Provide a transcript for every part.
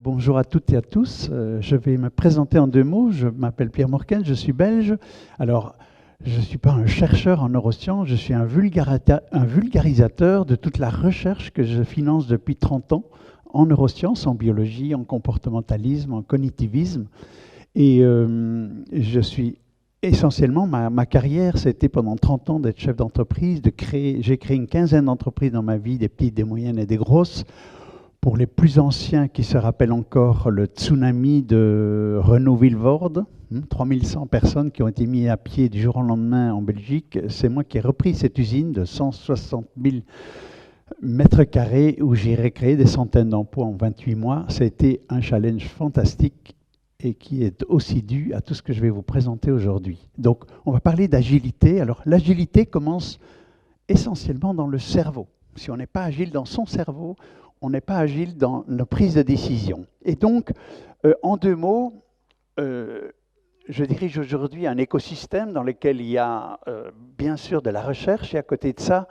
Bonjour à toutes et à tous. Je vais me présenter en deux mots. Je m'appelle Pierre Morken, je suis belge. Alors, je ne suis pas un chercheur en neurosciences, je suis un vulgarisateur de toute la recherche que je finance depuis 30 ans en neurosciences, en biologie, en comportementalisme, en cognitivisme. Et je suis essentiellement, ma carrière, c'était pendant 30 ans d'être chef d'entreprise, j'ai créé une quinzaine d'entreprises dans ma vie, des petites, des moyennes et des grosses. Pour les plus anciens qui se rappellent encore le tsunami de Renault-Villevorde, 3100 personnes qui ont été mises à pied du jour au lendemain en Belgique, c'est moi qui ai repris cette usine de 160 000 mètres carrés où j'ai recréé des centaines d'emplois en 28 mois. Ça a été un challenge fantastique et qui est aussi dû à tout ce que je vais vous présenter aujourd'hui. Donc, on va parler d'agilité. Alors, l'agilité commence essentiellement dans le cerveau. Si on n'est pas agile dans son cerveau, on n'est pas agile dans la prise de décision. Et donc, en deux mots, je dirige aujourd'hui un écosystème dans lequel il y a bien sûr de la recherche et à côté de ça,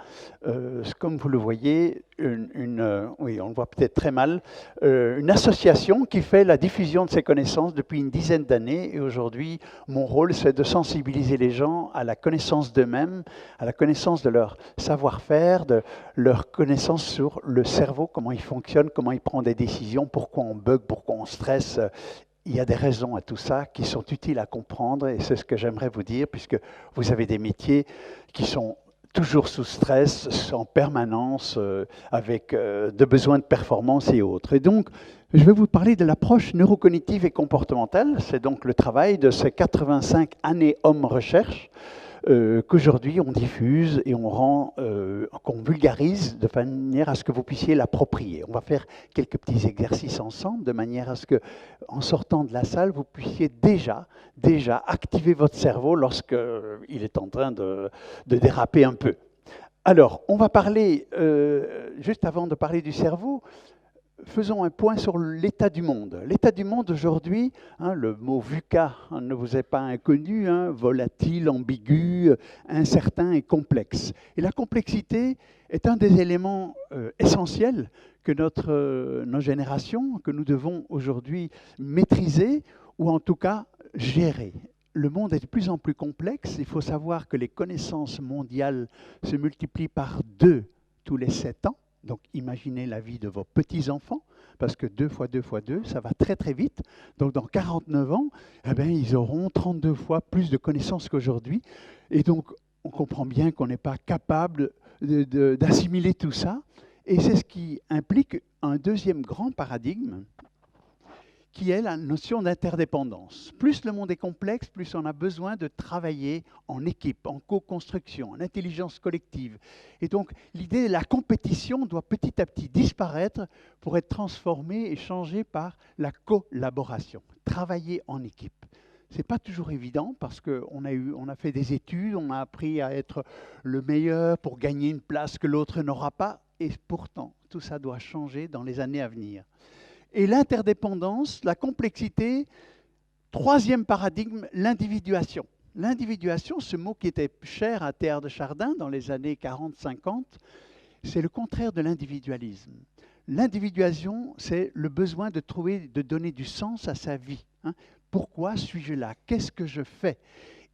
comme vous le voyez, oui, on le voit peut-être très mal, une association qui fait la diffusion de ces connaissances depuis une dizaine d'années. Et aujourd'hui, mon rôle, c'est de sensibiliser les gens à la connaissance d'eux-mêmes, à la connaissance de leur savoir-faire, de leur connaissance sur le cerveau, comment il fonctionne, comment il prend des décisions, pourquoi on bug, pourquoi on stresse. Il y a des raisons à tout ça qui sont utiles à comprendre et c'est ce que j'aimerais vous dire puisque vous avez des métiers qui sont toujours sous stress, en permanence, avec de besoins de performance et autres. Et donc, je vais vous parler de l'approche neurocognitive et comportementale. C'est donc le travail de ces 85 années hommes recherche qu'aujourd'hui on diffuse et on rend, qu'on vulgarise de manière à ce que vous puissiez l'approprier. On va faire quelques petits exercices ensemble de manière à ce que, en sortant de la salle, vous puissiez déjà activer votre cerveau lorsqu'il est en train de déraper un peu. Alors, on va parler, juste avant de parler du cerveau, faisons un point sur l'état du monde. L'état du monde aujourd'hui, le mot VUCA ne vous est pas inconnu, volatile, ambigu, incertain et complexe. Et la complexité est un des éléments essentiels que nos générations, que nous devons aujourd'hui maîtriser ou en tout cas gérer. Le monde est de plus en plus complexe. Il faut savoir que les connaissances mondiales se multiplient par 2 tous les 7 ans. Donc imaginez la vie de vos petits-enfants, parce que 2 fois 2 fois 2, ça va très très vite. Donc dans 49 ans, eh bien, ils auront 32 fois plus de connaissances qu'aujourd'hui. Et donc on comprend bien qu'on n'est pas capable d'assimiler tout ça. Et c'est ce qui implique un deuxième grand paradigme, qui est la notion d'interdépendance. Plus le monde est complexe, plus on a besoin de travailler en équipe, en co-construction, en intelligence collective. Et donc, l'idée de la compétition doit petit à petit disparaître pour être transformée et changée par la collaboration, travailler en équipe. Ce n'est pas toujours évident parce qu'on a fait des études, on a appris à être le meilleur pour gagner une place que l'autre n'aura pas, et pourtant, tout ça doit changer dans les années à venir. Et l'interdépendance, la complexité, troisième paradigme, l'individuation. L'individuation, ce mot qui était cher à Théard de Chardin dans les années 40-50, c'est le contraire de l'individualisme. L'individuation, c'est le besoin de donner du sens à sa vie. Pourquoi suis-je là? Qu'est-ce que je fais?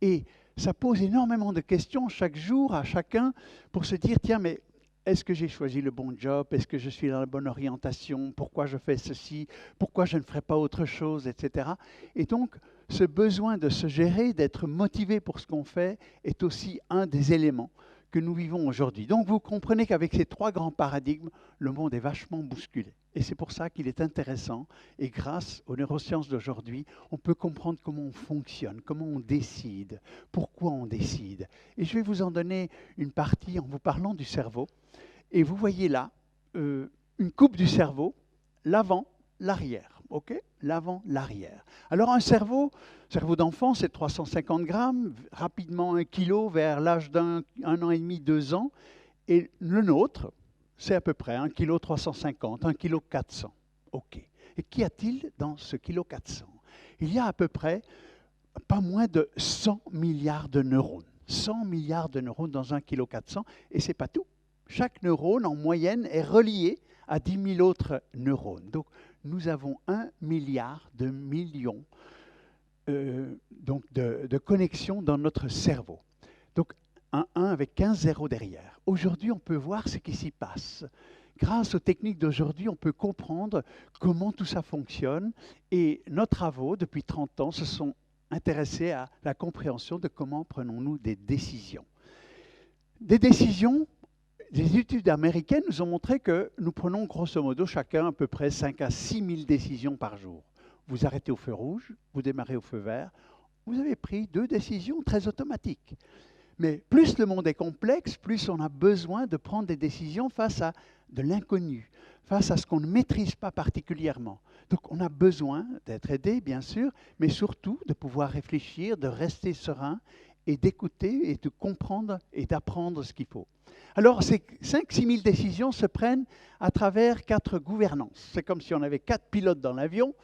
Et ça pose énormément de questions chaque jour à chacun pour se dire, tiens, mais est-ce que j'ai choisi le bon job? Est-ce que je suis dans la bonne orientation? Pourquoi je fais ceci? Pourquoi je ne ferais pas autre chose? Etc. Et donc, ce besoin de se gérer, d'être motivé pour ce qu'on fait, est aussi un des éléments que nous vivons aujourd'hui. Donc, vous comprenez qu'avec ces 3 grands paradigmes, le monde est vachement bousculé. Et c'est pour ça qu'il est intéressant, et grâce aux neurosciences d'aujourd'hui, on peut comprendre comment on fonctionne, comment on décide, pourquoi on décide. Et je vais vous en donner une partie en vous parlant du cerveau. Et vous voyez là une coupe du cerveau, l'avant, l'arrière. OK? L'avant, l'arrière. Alors un cerveau d'enfant, c'est 350 grammes, rapidement 1 kilo vers l'âge d'1 an et demi, 2 ans. Et le nôtre, c'est à peu près 1 kg 350, 1 kg 400. OK. Et qu'y a-t-il dans ce kilo 400? Il y a à peu près pas moins de 100 milliards de neurones. 100 milliards de neurones dans 1 kg 400, et ce n'est pas tout. Chaque neurone, en moyenne, est relié à 10 000 autres neurones. Donc, nous avons 1 milliard de millions de connexions dans notre cerveau. Donc, un 1 avec 15 zéros derrière. Aujourd'hui, on peut voir ce qui s'y passe. Grâce aux techniques d'aujourd'hui, on peut comprendre comment tout ça fonctionne. Et nos travaux, depuis 30 ans, se sont intéressés à la compréhension de comment prenons-nous des décisions. Des décisions, des études américaines nous ont montré que nous prenons grosso modo chacun à peu près 5 à 6 000 décisions par jour. Vous arrêtez au feu rouge, vous démarrez au feu vert, vous avez pris 2 décisions très automatiques. Mais plus le monde est complexe, plus on a besoin de prendre des décisions face à de l'inconnu, face à ce qu'on ne maîtrise pas particulièrement. Donc on a besoin d'être aidé, bien sûr, mais surtout de pouvoir réfléchir, de rester serein et d'écouter et de comprendre et d'apprendre ce qu'il faut. Alors ces 5-6 000 décisions se prennent à travers 4 gouvernances. C'est comme si on avait 4 pilotes dans l'avion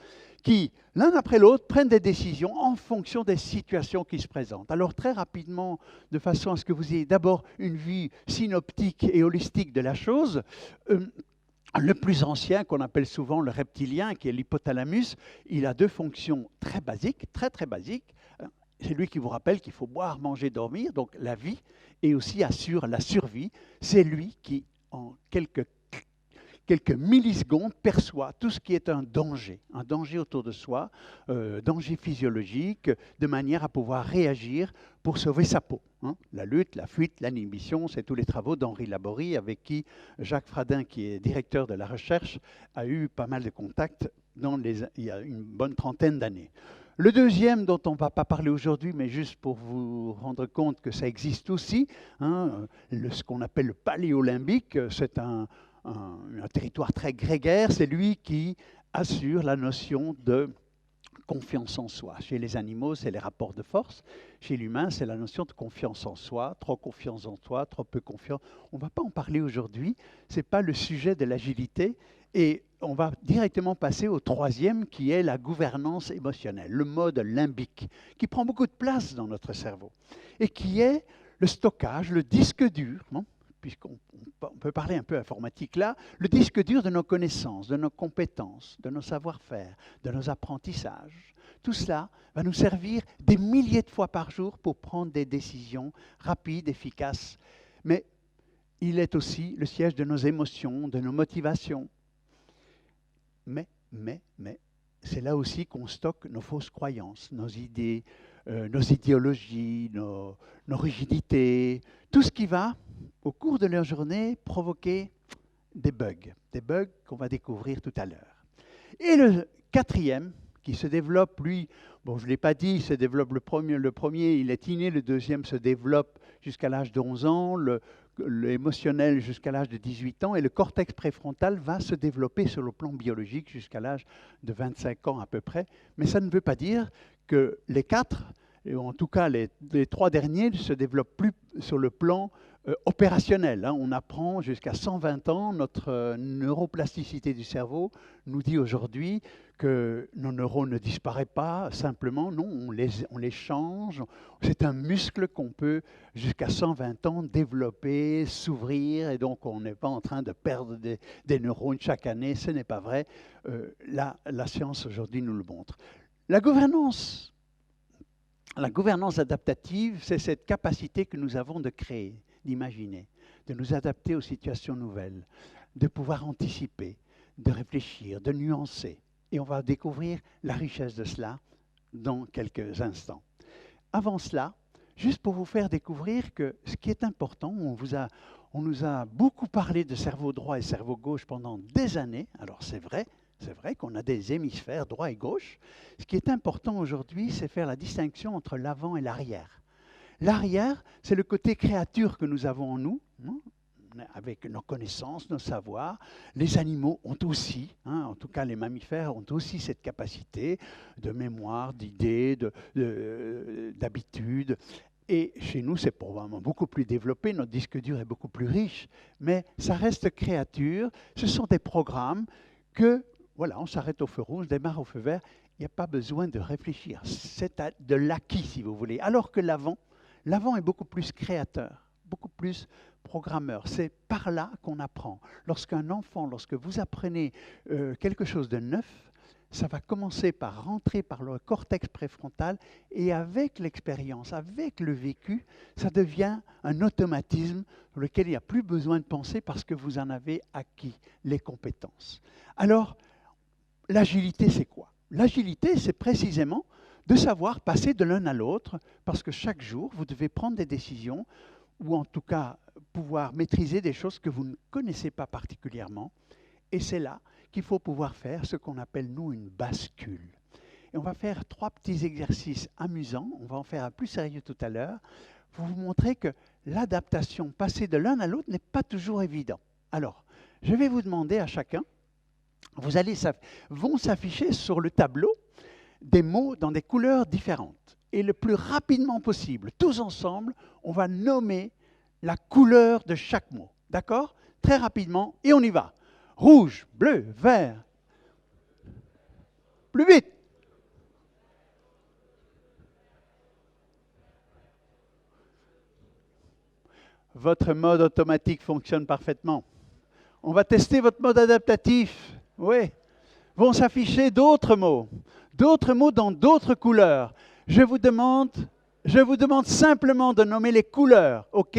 qui, l'un après l'autre, prennent des décisions en fonction des situations qui se présentent. Alors très rapidement, de façon à ce que vous ayez d'abord une vue synoptique et holistique de la chose, le plus ancien, qu'on appelle souvent le reptilien, qui est l'hypothalamus, il a 2 fonctions très basiques, très basiques. C'est lui qui vous rappelle qu'il faut boire, manger, dormir, donc la vie, et aussi assure la survie. C'est lui qui, en quelques millisecondes, perçoit tout ce qui est un danger autour de soi, danger physiologique, de manière à pouvoir réagir pour sauver sa peau. La lutte, la fuite, l'inhibition, c'est tous les travaux d'Henri Laborie, avec qui Jacques Fradin, qui est directeur de la recherche, a eu pas mal de contacts il y a une bonne trentaine d'années. Le deuxième, dont on ne va pas parler aujourd'hui, mais juste pour vous rendre compte que ça existe aussi, ce qu'on appelle le paléolimbique, c'est un territoire très grégaire, c'est lui qui assure la notion de confiance en soi. Chez les animaux, c'est les rapports de force. Chez l'humain, c'est la notion de confiance en soi, trop confiance en soi, trop peu confiance. On ne va pas en parler aujourd'hui, ce n'est pas le sujet de l'agilité. Et on va directement passer au troisième, qui est la gouvernance émotionnelle, le mode limbique, qui prend beaucoup de place dans notre cerveau, et qui est le stockage, le disque dur, puisqu'on peut parler un peu informatique là, le disque dur de nos connaissances, de nos compétences, de nos savoir-faire, de nos apprentissages. Tout cela va nous servir des milliers de fois par jour pour prendre des décisions rapides, efficaces. Mais il est aussi le siège de nos émotions, de nos motivations. Mais, c'est là aussi qu'on stocke nos fausses croyances, nos idées, nos idéologies, nos rigidités, tout ce qui va, au cours de leur journée, provoquer des bugs qu'on va découvrir tout à l'heure. Et le quatrième, qui se développe, lui, bon, je ne l'ai pas dit, il se développe le premier, il est inné, le deuxième se développe jusqu'à l'âge de 11 ans, l'émotionnel jusqu'à l'âge de 18 ans, et le cortex préfrontal va se développer sur le plan biologique jusqu'à l'âge de 25 ans à peu près. Mais ça ne veut pas dire que les 4, et en tout cas les 3 derniers, ne se développent plus sur le plan opérationnel. On apprend jusqu'à 120 ans, notre neuroplasticité du cerveau nous dit aujourd'hui que nos neurones ne disparaissent pas simplement, non, on les change. C'est un muscle qu'on peut, jusqu'à 120 ans, développer, s'ouvrir, et donc on n'est pas en train de perdre des neurones chaque année, ce n'est pas vrai. La science aujourd'hui nous le montre. La gouvernance adaptative, c'est cette capacité que nous avons de créer, d'imaginer, de nous adapter aux situations nouvelles, de pouvoir anticiper, de réfléchir, de nuancer. Et on va découvrir la richesse de cela dans quelques instants. Avant cela, juste pour vous faire découvrir que ce qui est important, on nous a beaucoup parlé de cerveau droit et cerveau gauche pendant des années. Alors c'est vrai qu'on a des hémisphères droit et gauche. Ce qui est important aujourd'hui, c'est faire la distinction entre l'avant et l'arrière. L'arrière, c'est le côté créature que nous avons en nous, avec nos connaissances, nos savoirs. Les animaux ont aussi, en tout cas les mammifères, ont aussi cette capacité de mémoire, d'idées, d'habitudes. Et chez nous, c'est probablement beaucoup plus développé, notre disque dur est beaucoup plus riche, mais ça reste créature. Ce sont des programmes que, voilà, on s'arrête au feu rouge, démarre au feu vert, il n'y a pas besoin de réfléchir. C'est de l'acquis, si vous voulez. Alors que l'avant est beaucoup plus créateur, beaucoup plus programmeur. C'est par là qu'on apprend. Lorsque vous apprenez quelque chose de neuf, ça va commencer par rentrer par le cortex préfrontal et avec l'expérience, avec le vécu, ça devient un automatisme sur lequel il n'y a plus besoin de penser parce que vous en avez acquis les compétences. Alors, l'agilité, c'est quoi? L'agilité, c'est précisément de savoir passer de l'un à l'autre parce que chaque jour, vous devez prendre des décisions ou en tout cas pouvoir maîtriser des choses que vous ne connaissez pas particulièrement. Et c'est là qu'il faut pouvoir faire ce qu'on appelle, nous, une bascule. Et on va faire 3 petits exercices amusants, on va en faire un plus sérieux tout à l'heure, pour vous montrer que l'adaptation, passer de l'un à l'autre, n'est pas toujours évident. Alors, je vais vous demander à chacun, vont s'afficher sur le tableau des mots dans des couleurs différentes. Et le plus rapidement possible, tous ensemble, on va nommer la couleur de chaque mot. D'accord? Très rapidement, et on y va. Rouge, bleu, vert. Plus vite. Votre mode automatique fonctionne parfaitement. On va tester votre mode adaptatif. Oui. Vont s'afficher d'autres mots dans d'autres couleurs. Je vous demande simplement de nommer les couleurs. OK?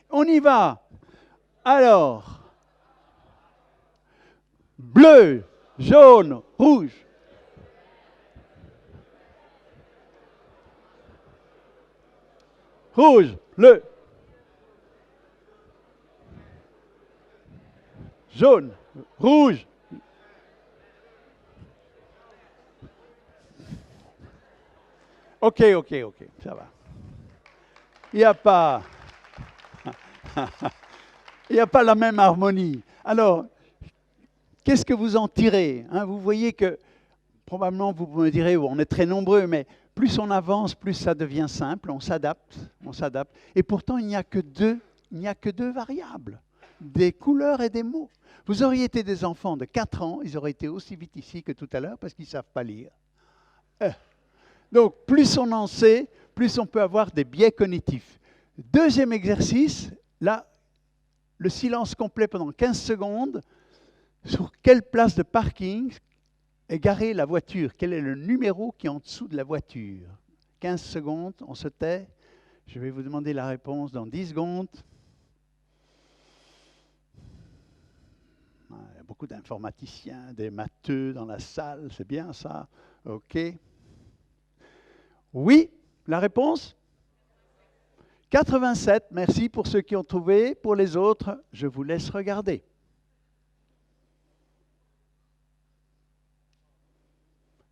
On y va. Alors. Bleu, jaune, rouge. Rouge, bleu. Jaune, rouge. OK, ça va. Il n'y a pas la même harmonie. Alors, qu'est-ce que vous en tirez? Vous voyez que, probablement, vous me direz, on est très nombreux, mais plus on avance, plus ça devient simple, on s'adapte. Et pourtant, il n'y a que deux variables, des couleurs et des mots. Vous auriez été des enfants de 4 ans, ils auraient été aussi vite ici que tout à l'heure parce qu'ils ne savent pas lire. Donc, plus on en sait, plus on peut avoir des biais cognitifs. Deuxième exercice, là, le silence complet pendant 15 secondes. Sur quelle place de parking est garée la voiture? Quel est le numéro qui est en dessous de la voiture? 15 secondes, on se tait. Je vais vous demander la réponse dans 10 secondes. Il y a beaucoup d'informaticiens, des matheux dans la salle, c'est bien ça? OK. Oui, la réponse? 87, merci pour ceux qui ont trouvé. Pour les autres, je vous laisse regarder.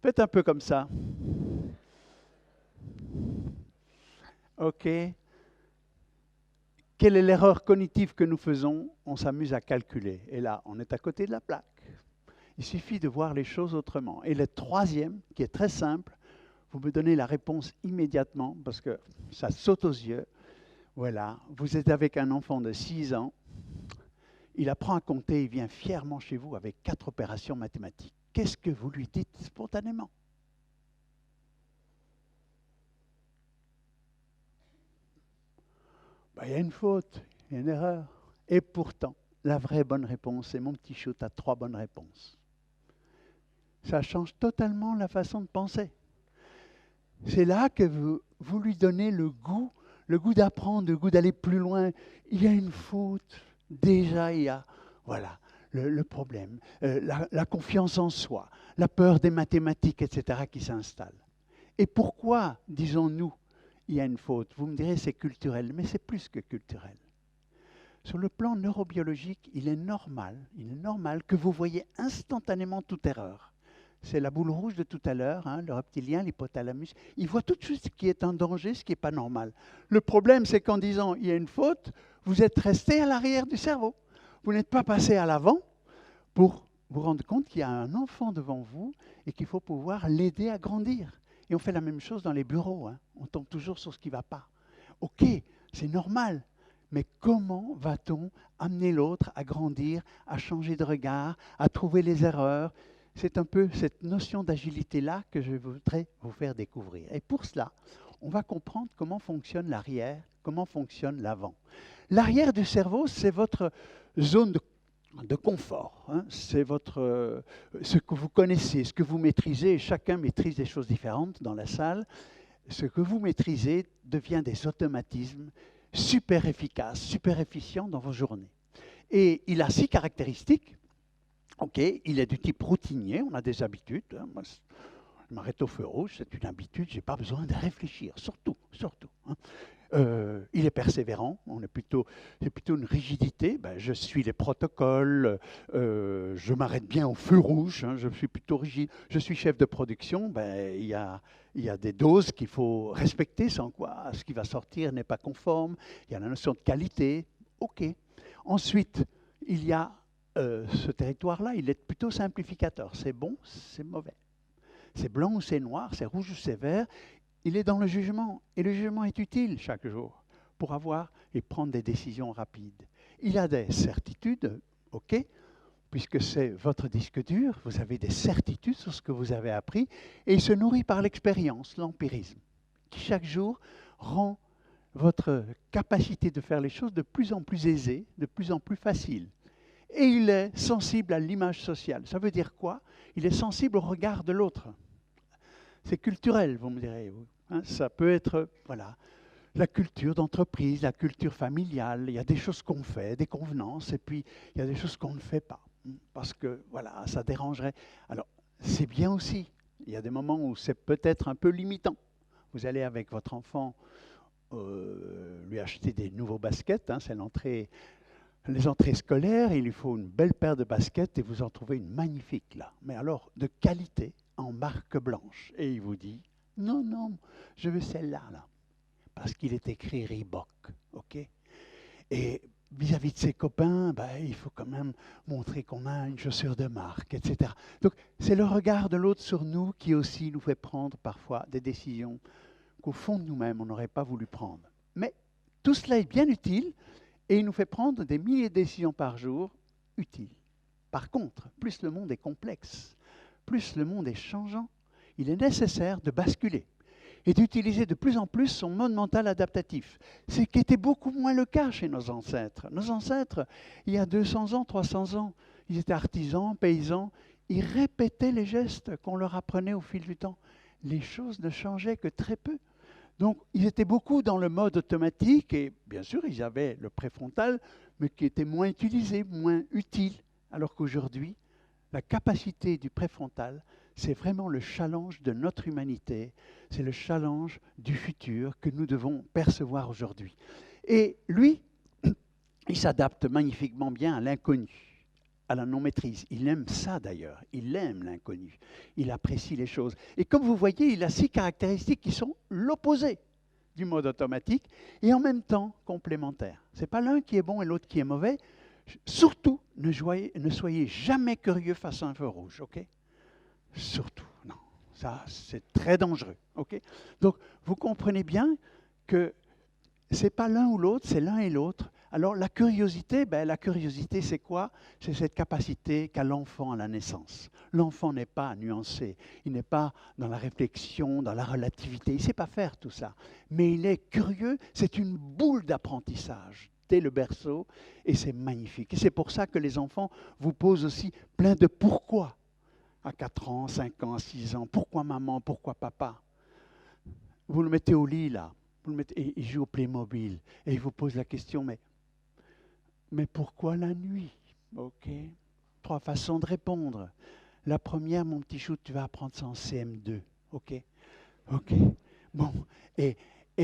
Faites un peu comme ça. OK. Quelle est l'erreur cognitive que nous faisons? On s'amuse à calculer. Et là, on est à côté de la plaque. Il suffit de voir les choses autrement. Et le troisième, qui est très simple, vous me donnez la réponse immédiatement parce que ça saute aux yeux. Voilà, vous êtes avec un enfant de 6 ans. Il apprend à compter, il vient fièrement chez vous avec 4 opérations mathématiques. Qu'est-ce que vous lui dites spontanément? Il y a une faute, il y a une erreur. Et pourtant, la vraie bonne réponse, c'est mon petit chou, tu as 3 bonnes réponses. Ça change totalement la façon de penser. C'est là que vous lui donnez le goût d'apprendre, le goût d'aller plus loin. Il y a une faute, déjà il y a, voilà, le problème, la confiance en soi, la peur des mathématiques, etc. qui s'installe. Et pourquoi, disons-nous, il y a une faute? Vous me direz c'est culturel, mais c'est plus que culturel. Sur le plan neurobiologique, il est normal que vous voyez instantanément toute erreur. C'est la boule rouge de tout à l'heure, le reptilien, l'hypothalamus. Il voit tout de suite ce qui est en danger, ce qui n'est pas normal. Le problème, c'est qu'en disant il y a une faute, vous êtes resté à l'arrière du cerveau. Vous n'êtes pas passé à l'avant pour vous rendre compte qu'il y a un enfant devant vous et qu'il faut pouvoir l'aider à grandir. Et on fait la même chose dans les bureaux. On tombe toujours sur ce qui ne va pas. OK, c'est normal. Mais comment va-t-on amener l'autre à grandir, à changer de regard, à trouver les erreurs? C'est un peu cette notion d'agilité-là que je voudrais vous faire découvrir. Et pour cela, on va comprendre comment fonctionne l'arrière, comment fonctionne l'avant. L'arrière du cerveau, c'est votre zone de confort. Hein. C'est ce que vous connaissez, ce que vous maîtrisez. Chacun maîtrise des choses différentes dans la salle. Ce que vous maîtrisez devient des automatismes super efficaces, super efficients dans vos journées. Et il a 6 caractéristiques. OK, il est du type routinier, on a des habitudes. Hein. Moi, je m'arrête au feu rouge, c'est une habitude, je n'ai pas besoin de réfléchir, surtout. Hein. Il est persévérant, c'est plutôt une rigidité. Ben, je suis les protocoles, je m'arrête bien au feu rouge, hein, je suis plutôt rigide. Je suis chef de production, ben, il y a des doses qu'il faut respecter, sans quoi ce qui va sortir n'est pas conforme. Il y a la notion de qualité. OK. Ensuite, il y a ce territoire-là, il est plutôt simplificateur. C'est bon, c'est mauvais. C'est blanc ou c'est noir, c'est rouge ou c'est vert. Il est dans le jugement. Et le jugement est utile chaque jour pour avoir et prendre des décisions rapides. Il a des certitudes, OK, puisque c'est votre disque dur, vous avez des certitudes sur ce que vous avez appris, et il se nourrit par l'expérience, l'empirisme, qui chaque jour rend votre capacité de faire les choses de plus en plus aisée, de plus en plus facile. Et il est sensible à l'image sociale. Ça veut dire quoi? Il est sensible au regard de l'autre. C'est culturel, vous me direz. Hein, ça peut être la culture d'entreprise, la culture familiale. Il y a des choses qu'on fait, des convenances, et puis il y a des choses qu'on ne fait pas. Parce que ça dérangerait. Alors, c'est bien aussi. Il y a des moments où c'est peut-être un peu limitant. Vous allez avec votre enfant lui acheter des nouveaux baskets, hein, c'est les entrées scolaires, il lui faut une belle paire de baskets et vous en trouvez une magnifique là. Mais alors, de qualité, en marque blanche. Et il vous dit, non, je veux celle-là, là. Parce qu'il est écrit Reebok, OK? Et vis-à-vis de ses copains, il faut quand même montrer qu'on a une chaussure de marque, etc. Donc, c'est le regard de l'autre sur nous qui aussi nous fait prendre parfois des décisions qu'au fond de nous-mêmes, on n'aurait pas voulu prendre. Mais tout cela est bien utile et il nous fait prendre des milliers de décisions par jour utiles. Par contre, plus le monde est complexe, plus le monde est changeant, il est nécessaire de basculer et d'utiliser de plus en plus son mode mental adaptatif. Ce qui était beaucoup moins le cas chez nos ancêtres. Nos ancêtres, il y a 200 ans, 300 ans, ils étaient artisans, paysans, ils répétaient les gestes qu'on leur apprenait au fil du temps. Les choses ne changeaient que très peu. Donc, ils étaient beaucoup dans le mode automatique et bien sûr, ils avaient le préfrontal, mais qui était moins utilisé, moins utile. Alors qu'aujourd'hui, la capacité du préfrontal, c'est vraiment le challenge de notre humanité, c'est le challenge du futur que nous devons percevoir aujourd'hui. Et lui, il s'adapte magnifiquement bien à l'inconnu, à la non-maîtrise. Il aime ça d'ailleurs, il aime l'inconnu, il apprécie les choses. Et comme vous voyez, il a 6 caractéristiques qui sont l'opposé du mode automatique et en même temps complémentaires. Ce n'est pas l'un qui est bon et l'autre qui est mauvais. Surtout, ne soyez jamais curieux face à un feu rouge, ok? Surtout, non. Ça, c'est très dangereux, ok? Donc, vous comprenez bien que ce n'est pas l'un ou l'autre, c'est l'un et l'autre. Alors, la curiosité, c'est quoi? C'est cette capacité qu'a l'enfant à la naissance. L'enfant n'est pas nuancé, il n'est pas dans la réflexion, dans la relativité, il ne sait pas faire tout ça. Mais il est curieux, c'est une boule d'apprentissage dès le berceau, et c'est magnifique. Et c'est pour ça que les enfants vous posent aussi plein de pourquoi. À 4 ans, 5 ans, 6 ans, pourquoi maman, pourquoi papa? Vous le mettez au lit, là. Et il joue au Playmobil et il vous pose la question, mais pourquoi la nuit? Ok. 3 façons de répondre. La première, mon petit chou, tu vas apprendre ça en CM2. Ok. Ok. Bon. Et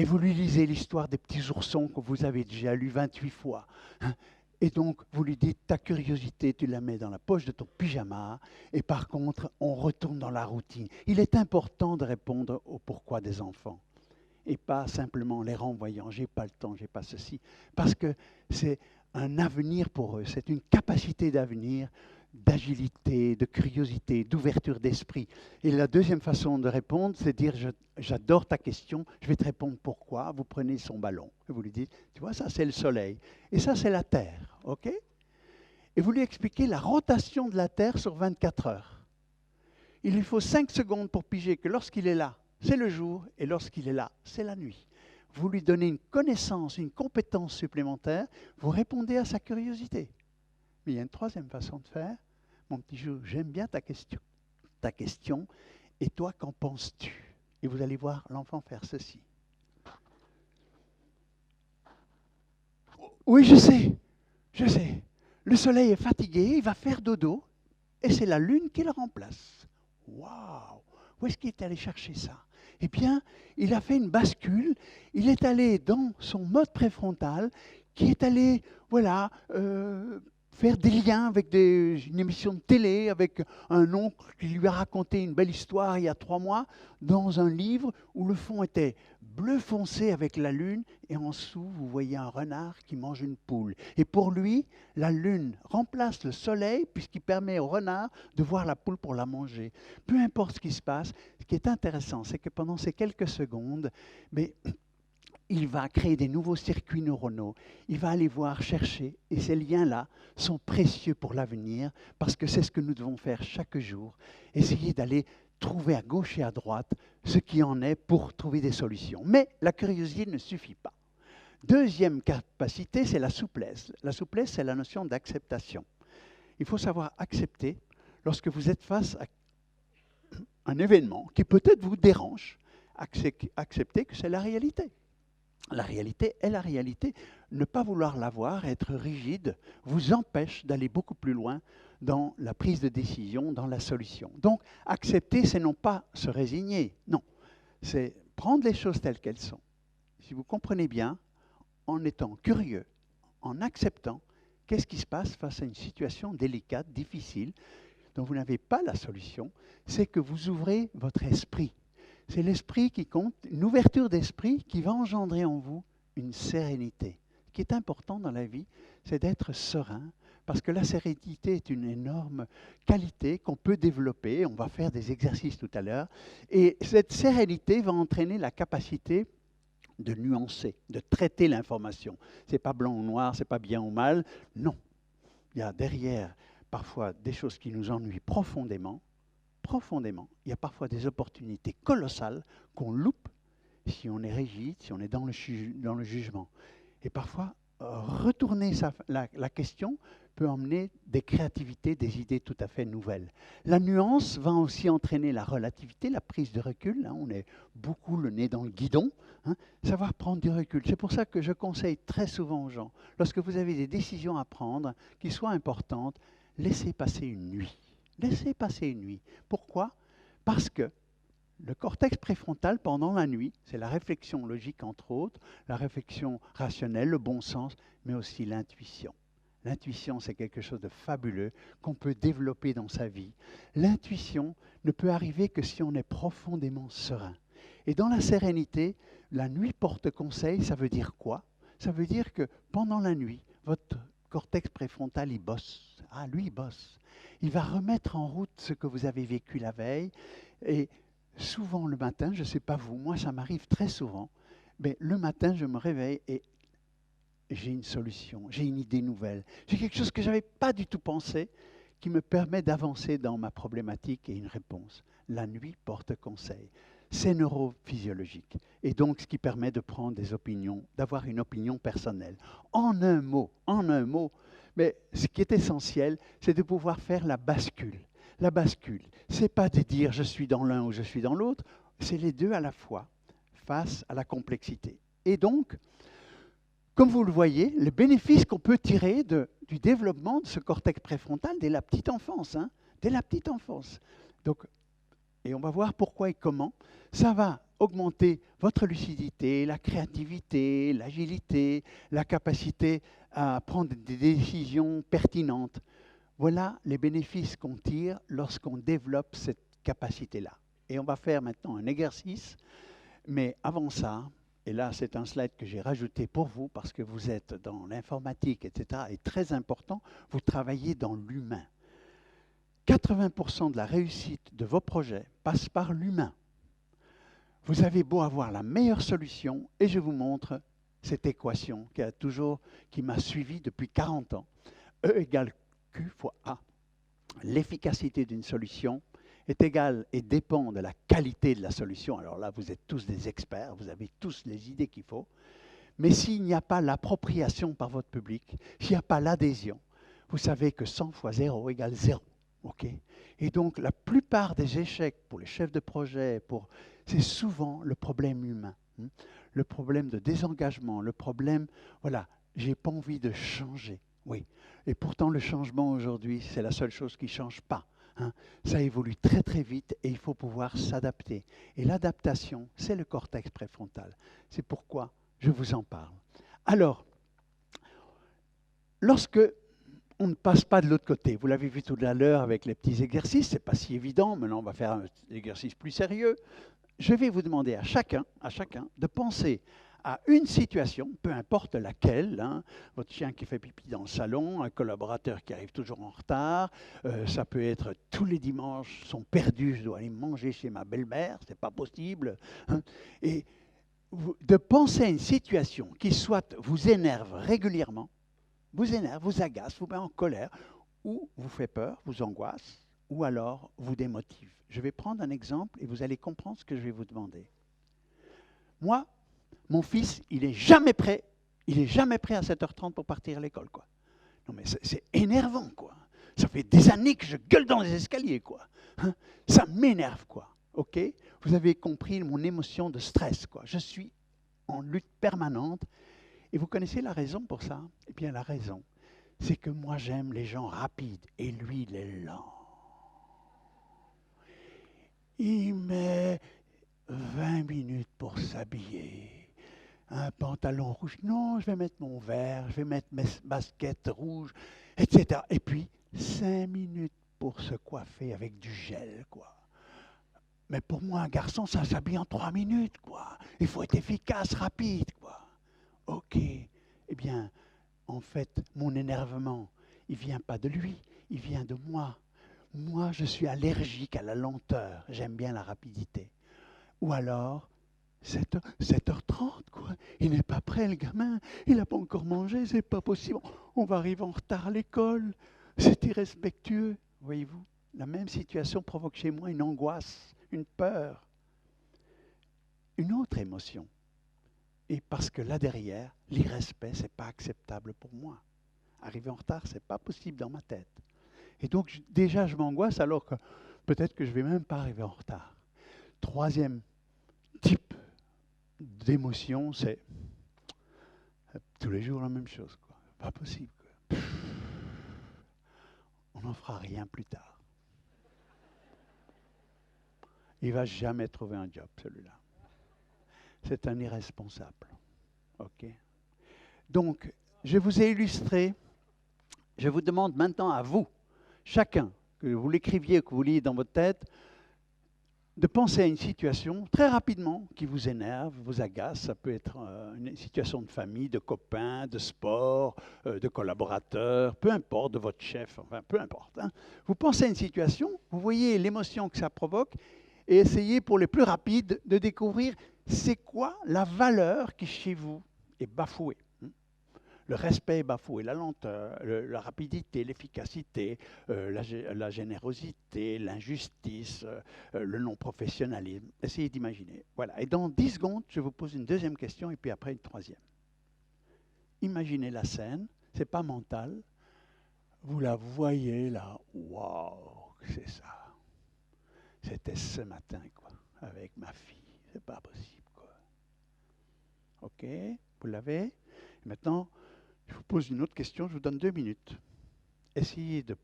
vous lui lisez l'histoire des petits oursons que vous avez déjà lu 28 fois. Hein. Et donc, vous lui dites, ta curiosité, tu la mets dans la poche de ton pyjama. Et par contre, on retourne dans la routine. Il est important de répondre au pourquoi des enfants. Et pas simplement les renvoyant, j'ai pas le temps, j'ai pas ceci. Parce que c'est un avenir pour eux, c'est une capacité d'avenir, d'agilité, de curiosité, d'ouverture d'esprit. Et la deuxième façon de répondre, c'est de dire, j'adore ta question, je vais te répondre pourquoi. Vous prenez son ballon et vous lui dites, tu vois, ça c'est le soleil et ça c'est la Terre, ok? Et vous lui expliquez la rotation de la Terre sur 24 heures. Il lui faut 5 secondes pour piger que lorsqu'il est là, c'est le jour, et lorsqu'il est là, c'est la nuit. Vous lui donnez une connaissance, une compétence supplémentaire, vous répondez à sa curiosité. Mais il y a une troisième façon de faire. Mon petit Jou, j'aime bien ta question, et toi, qu'en penses-tu? Et vous allez voir l'enfant faire ceci. Oui, je sais. Le soleil est fatigué, il va faire dodo, et c'est la lune qui le remplace. Waouh! Où est-ce qu'il est allé chercher ça? Eh bien, il a fait une bascule, il est allé dans son mode préfrontal, qui est allé, voilà, faire des liens avec une émission de télé, avec un oncle qui lui a raconté une belle histoire il y a 3 mois, dans un livre où le fond était bleu foncé avec la lune, et en dessous, vous voyez un renard qui mange une poule. Et pour lui, la lune remplace le soleil, puisqu'il permet au renard de voir la poule pour la manger. Peu importe ce qui se passe, ce qui est intéressant, c'est que pendant ces quelques secondes, mais il va créer des nouveaux circuits neuronaux, il va aller voir, chercher, et ces liens-là sont précieux pour l'avenir, parce que c'est ce que nous devons faire chaque jour, essayer d'aller trouver à gauche et à droite ce qui en est pour trouver des solutions. Mais la curiosité ne suffit pas. Deuxième capacité, c'est la souplesse. La souplesse, c'est la notion d'acceptation. Il faut savoir accepter lorsque vous êtes face à un événement qui peut-être vous dérange, accepter que c'est la réalité. La réalité est la réalité. Ne pas vouloir la voir, être rigide, vous empêche d'aller beaucoup plus loin dans la prise de décision, dans la solution. Donc, accepter, c'est non pas se résigner, non. C'est prendre les choses telles qu'elles sont. Si vous comprenez bien, en étant curieux, en acceptant, qu'est-ce qui se passe face à une situation délicate, difficile, dont vous n'avez pas la solution, c'est que vous ouvrez votre esprit. C'est l'esprit qui compte, une ouverture d'esprit qui va engendrer en vous une sérénité. Ce qui est important dans la vie, c'est d'être serein, parce que la sérénité est une énorme qualité qu'on peut développer. On va faire des exercices tout à l'heure. Et cette sérénité va entraîner la capacité de nuancer, de traiter l'information. Ce n'est pas blanc ou noir, ce n'est pas bien ou mal. Non. Il y a derrière parfois des choses qui nous ennuient profondément. Il y a parfois des opportunités colossales qu'on loupe si on est rigide, si on est dans le jugement. Et parfois, retourner la question peut emmener des créativités, des idées tout à fait nouvelles. La nuance va aussi entraîner la relativité, la prise de recul. Hein, on est beaucoup le nez dans le guidon. Hein, savoir prendre du recul. C'est pour ça que je conseille très souvent aux gens, lorsque vous avez des décisions à prendre, qui soient importantes, laissez passer une nuit. Laissez passer une nuit. Pourquoi? Parce que le cortex préfrontal, pendant la nuit, c'est la réflexion logique entre autres, la réflexion rationnelle, le bon sens, mais aussi l'intuition. L'intuition, c'est quelque chose de fabuleux qu'on peut développer dans sa vie. L'intuition ne peut arriver que si on est profondément serein. Et dans la sérénité, la nuit porte conseil, ça veut dire quoi? Ça veut dire que pendant la nuit, votre cortex préfrontal, il bosse. Ah, lui, il bosse. Il va remettre en route ce que vous avez vécu la veille. Et souvent le matin, je ne sais pas vous, moi ça m'arrive très souvent, mais le matin je me réveille et j'ai une solution, j'ai une idée nouvelle. J'ai quelque chose que je n'avais pas du tout pensé qui me permet d'avancer dans ma problématique et une réponse. La nuit porte conseil. C'est neurophysiologique. Et donc ce qui permet de prendre des opinions, d'avoir une opinion personnelle. En un mot, mais ce qui est essentiel, c'est de pouvoir faire la bascule. La bascule, ce n'est pas de dire je suis dans l'un ou je suis dans l'autre, c'est les deux à la fois, face à la complexité. Et donc, comme vous le voyez, le bénéfice qu'on peut tirer du développement de ce cortex préfrontal dès la petite enfance, hein, dès la petite enfance. Donc, et on va voir pourquoi et comment. Ça va augmenter votre lucidité, la créativité, l'agilité, la capacité à prendre des décisions pertinentes. Voilà les bénéfices qu'on tire lorsqu'on développe cette capacité-là. Et on va faire maintenant un exercice, mais avant ça, et là c'est un slide que j'ai rajouté pour vous parce que vous êtes dans l'informatique, etc., et très important, vous travaillez dans l'humain. 80% de la réussite de vos projets passe par l'humain. Vous avez beau avoir la meilleure solution, et je vous montre cette équation qui m'a suivi depuis 40 ans. E égale Q fois A. L'efficacité d'une solution est égal et dépend de la qualité de la solution, alors là, vous êtes tous des experts, vous avez tous les idées qu'il faut. Mais s'il n'y a pas l'appropriation par votre public, s'il n'y a pas l'adhésion, vous savez que 100 fois 0 égale 0. Okay, et donc, la plupart des échecs pour les chefs de projet, c'est souvent le problème humain, le problème de désengagement, le problème, voilà, j'ai pas envie de changer. Oui, et pourtant le changement aujourd'hui, c'est la seule chose qui ne change pas. Ça évolue très très vite et il faut pouvoir s'adapter. Et l'adaptation, c'est le cortex préfrontal. C'est pourquoi je vous en parle. Alors, lorsque on ne passe pas de l'autre côté. Vous l'avez vu tout à l'heure avec les petits exercices, ce n'est pas si évident. Maintenant, on va faire un exercice plus sérieux. Je vais vous demander à chacun de penser à une situation, peu importe laquelle, votre chien qui fait pipi dans le salon, un collaborateur qui arrive toujours en retard, ça peut être tous les dimanches sont perdus, je dois aller manger chez ma belle-mère, c'est pas possible. Et de penser à une situation qui soit vous énerve régulièrement, vous énerve, vous agace, vous met en colère, ou vous fait peur, vous angoisse, ou alors vous démotive. Je vais prendre un exemple et vous allez comprendre ce que je vais vous demander. Moi, mon fils, il est jamais prêt à 7h30 pour partir à l'école, quoi. Non mais c'est énervant, quoi. Ça fait des années que je gueule dans les escaliers, quoi. Ça m'énerve, quoi. Ok? Vous avez compris mon émotion de stress, quoi. Je suis en lutte permanente. Et vous connaissez la raison pour ça? Eh bien, la raison, c'est que moi, j'aime les gens rapides et lui, il est lent. Il met 20 minutes pour s'habiller. Un pantalon rouge. Non, je vais mettre mon vert, je vais mettre mes baskets rouges, etc. Et puis, 5 minutes pour se coiffer avec du gel, quoi. Mais pour moi, un garçon, ça s'habille en 3 minutes, quoi. Il faut être efficace, rapide, quoi. Ok. Eh bien, en fait, mon énervement, il ne vient pas de lui, il vient de moi. Moi, je suis allergique à la lenteur, j'aime bien la rapidité. Ou alors, 7h30, quoi. Il n'est pas prêt, le gamin. Il n'a pas encore mangé, c'est pas possible. On va arriver en retard à l'école. C'est irrespectueux. Voyez-vous, la même situation provoque chez moi une angoisse, une peur, une autre émotion. Et parce que là derrière, l'irrespect, c'est pas acceptable pour moi. Arriver en retard, c'est pas possible dans ma tête. Et donc, déjà, je m'angoisse alors que peut-être que je vais même pas arriver en retard. Troisième type d'émotion, c'est tous les jours la même chose, quoi. Pas possible, quoi. On n'en fera rien plus tard. Il va jamais trouver un job, celui-là. C'est un irresponsable. OK? Donc, je vous ai illustré. Je vous demande maintenant à vous, chacun, que vous l'écriviez, que vous liez dans votre tête, de penser à une situation très rapidement qui vous énerve, vous agace. Ça peut être une situation de famille, de copains, de sport, de collaborateurs, peu importe, de votre chef, enfin peu importe. Vous pensez à une situation, vous voyez l'émotion que ça provoque et essayez pour les plus rapides de découvrir c'est quoi la valeur qui chez vous est bafouée. Le respect est bafoué, la lenteur, la rapidité, l'efficacité, la générosité, l'injustice, le non-professionnalisme. Essayez d'imaginer. Voilà. Et dans 10 secondes, je vous pose une deuxième question et puis après une troisième. Imaginez la scène, c'est pas mental. Vous la voyez là, waouh, c'est ça. C'était ce matin, quoi, avec ma fille. C'est pas possible, quoi. Ok, vous l'avez. Maintenant, je vous pose une autre question, je vous donne 2 minutes. Essayez de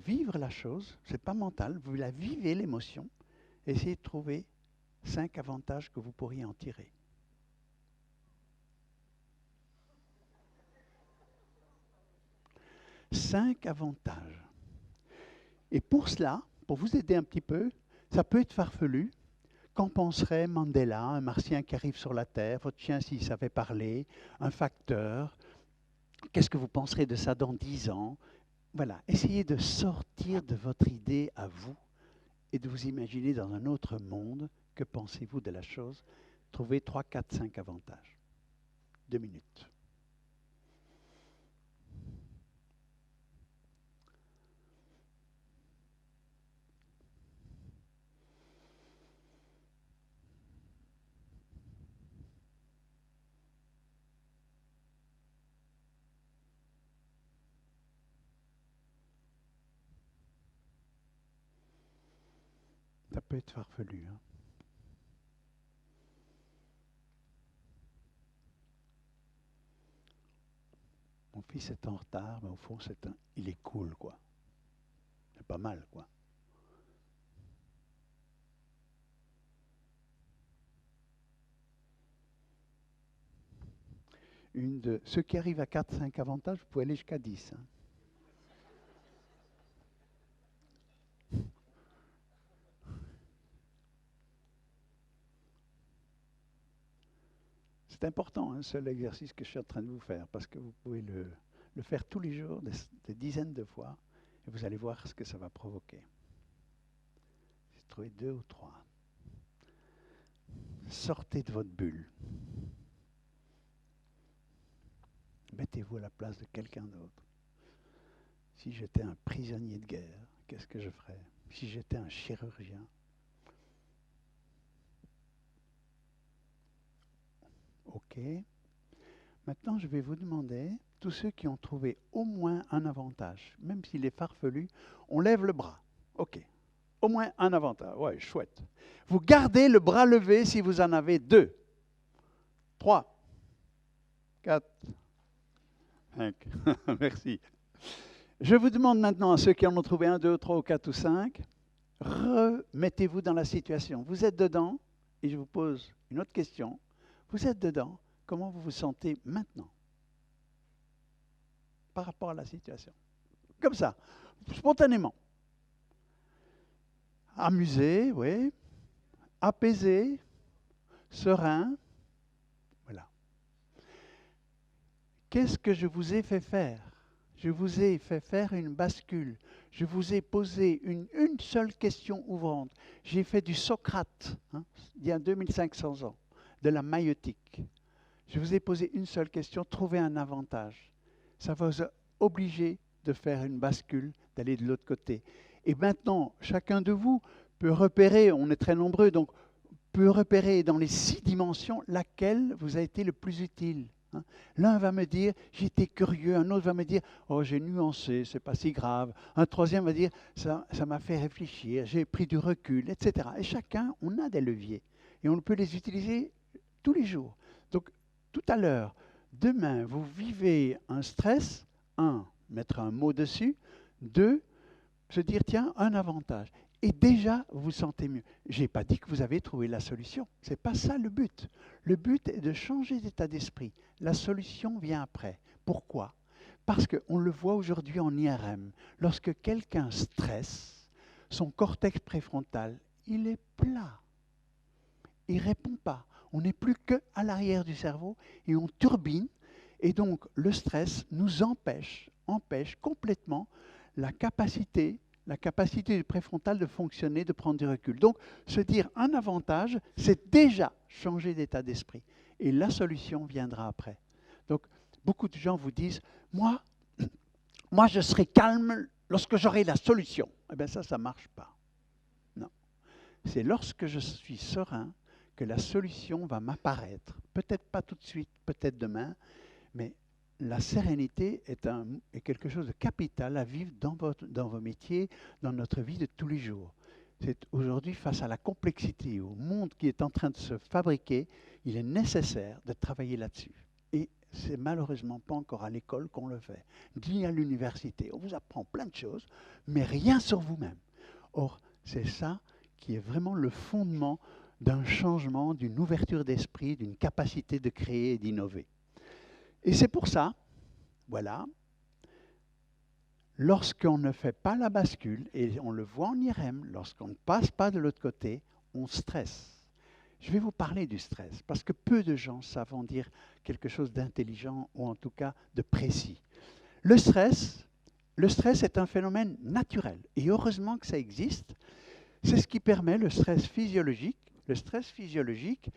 vivre la chose, ce n'est pas mental, vous la vivez l'émotion. Essayez de trouver 5 avantages que vous pourriez en tirer. Cinq avantages. Et pour cela, pour vous aider un petit peu, ça peut être farfelu. Qu'en penserait Mandela, un martien qui arrive sur la Terre, votre chien s'il savait parler, un facteur? Qu'est-ce que vous penserez de ça dans 10 ans? Voilà, essayez de sortir de votre idée à vous et de vous imaginer dans un autre monde. Que pensez-vous de la chose? Trouvez 3, 4, 5 avantages. 2 minutes. peut être farfelu. Hein. Mon fils est en retard, mais au fond, il est cool, quoi. C'est pas mal, quoi. Ceux qui arrivent à 4-5 avantages, vous pouvez aller jusqu'à 10. Hein. C'est important, un seul exercice que je suis en train de vous faire, parce que vous pouvez le faire tous les jours, des dizaines de fois, et vous allez voir ce que ça va provoquer. J'ai trouvé 2 ou 3. Sortez de votre bulle. Mettez-vous à la place de quelqu'un d'autre. Si j'étais un prisonnier de guerre, qu'est-ce que je ferais? Si j'étais un chirurgien, ok. Maintenant, je vais vous demander, tous ceux qui ont trouvé au moins un avantage, même s'il est farfelu, on lève le bras. Ok. Au moins un avantage. Ouais, chouette. Vous gardez le bras levé si vous en avez 2, 3, 4, 5. Merci. Je vous demande maintenant à ceux qui en ont trouvé 1, 2, 3 ou 4 ou 5, remettez-vous dans la situation. Vous êtes dedans, et je vous pose une autre question. Vous êtes dedans, comment vous vous sentez maintenant par rapport à la situation? Comme ça, spontanément. Amusé, oui. Apaisé, serein. Voilà. Qu'est-ce que je vous ai fait faire? Je vous ai fait faire une bascule. Je vous ai posé une seule question ouvrante. J'ai fait du Socrate, il y a 2500 ans, de la maïeutique. Je vous ai posé une seule question, trouvez un avantage. Ça va vous obliger de faire une bascule, d'aller de l'autre côté. Et maintenant, chacun de vous peut repérer, on est très nombreux, donc peut repérer dans les 6 dimensions laquelle vous a été le plus utile. L'un va me dire, j'étais curieux, un autre va me dire, oh j'ai nuancé, c'est pas si grave. Un troisième va dire, ça m'a fait réfléchir, j'ai pris du recul, etc. Et chacun, on a des leviers. Et on peut les utiliser tous les jours. Donc, tout à l'heure, demain, vous vivez un stress, 1, mettre un mot dessus, 2, se dire, tiens, un avantage. Et déjà, vous vous sentez mieux. Je n'ai pas dit que vous avez trouvé la solution. Ce n'est pas ça le but. Le but est de changer d'état d'esprit. La solution vient après. Pourquoi? Parce qu'on le voit aujourd'hui en IRM. Lorsque quelqu'un stresse, son cortex préfrontal, il est plat. Il ne répond pas. On n'est plus qu'à l'arrière du cerveau et on turbine. Et donc, le stress nous empêche complètement la capacité du préfrontal de fonctionner, de prendre du recul. Donc, se dire un avantage, c'est déjà changer d'état d'esprit. Et la solution viendra après. Donc, beaucoup de gens vous disent, moi, je serai calme lorsque j'aurai la solution. Eh bien, ça ne marche pas. Non. C'est lorsque je suis serein que la solution va m'apparaître. Peut-être pas tout de suite, peut-être demain, mais la sérénité est quelque chose de capital à vivre dans vos métiers, dans notre vie de tous les jours. C'est aujourd'hui, face à la complexité, au monde qui est en train de se fabriquer, il est nécessaire de travailler là-dessus. Et c'est malheureusement pas encore à l'école qu'on le fait, ni à l'université. On vous apprend plein de choses, mais rien sur vous-même. Or, c'est ça qui est vraiment le fondement d'un changement, d'une ouverture d'esprit, d'une capacité de créer et d'innover. Et c'est pour ça, voilà, lorsqu'on ne fait pas la bascule, et on le voit en IRM, lorsqu'on ne passe pas de l'autre côté, on stresse. Je vais vous parler du stress, parce que peu de gens savent en dire quelque chose d'intelligent, ou en tout cas de précis. Le stress est un phénomène naturel, et heureusement que ça existe. C'est ce qui permet le stress physiologique. Le stress physiologique,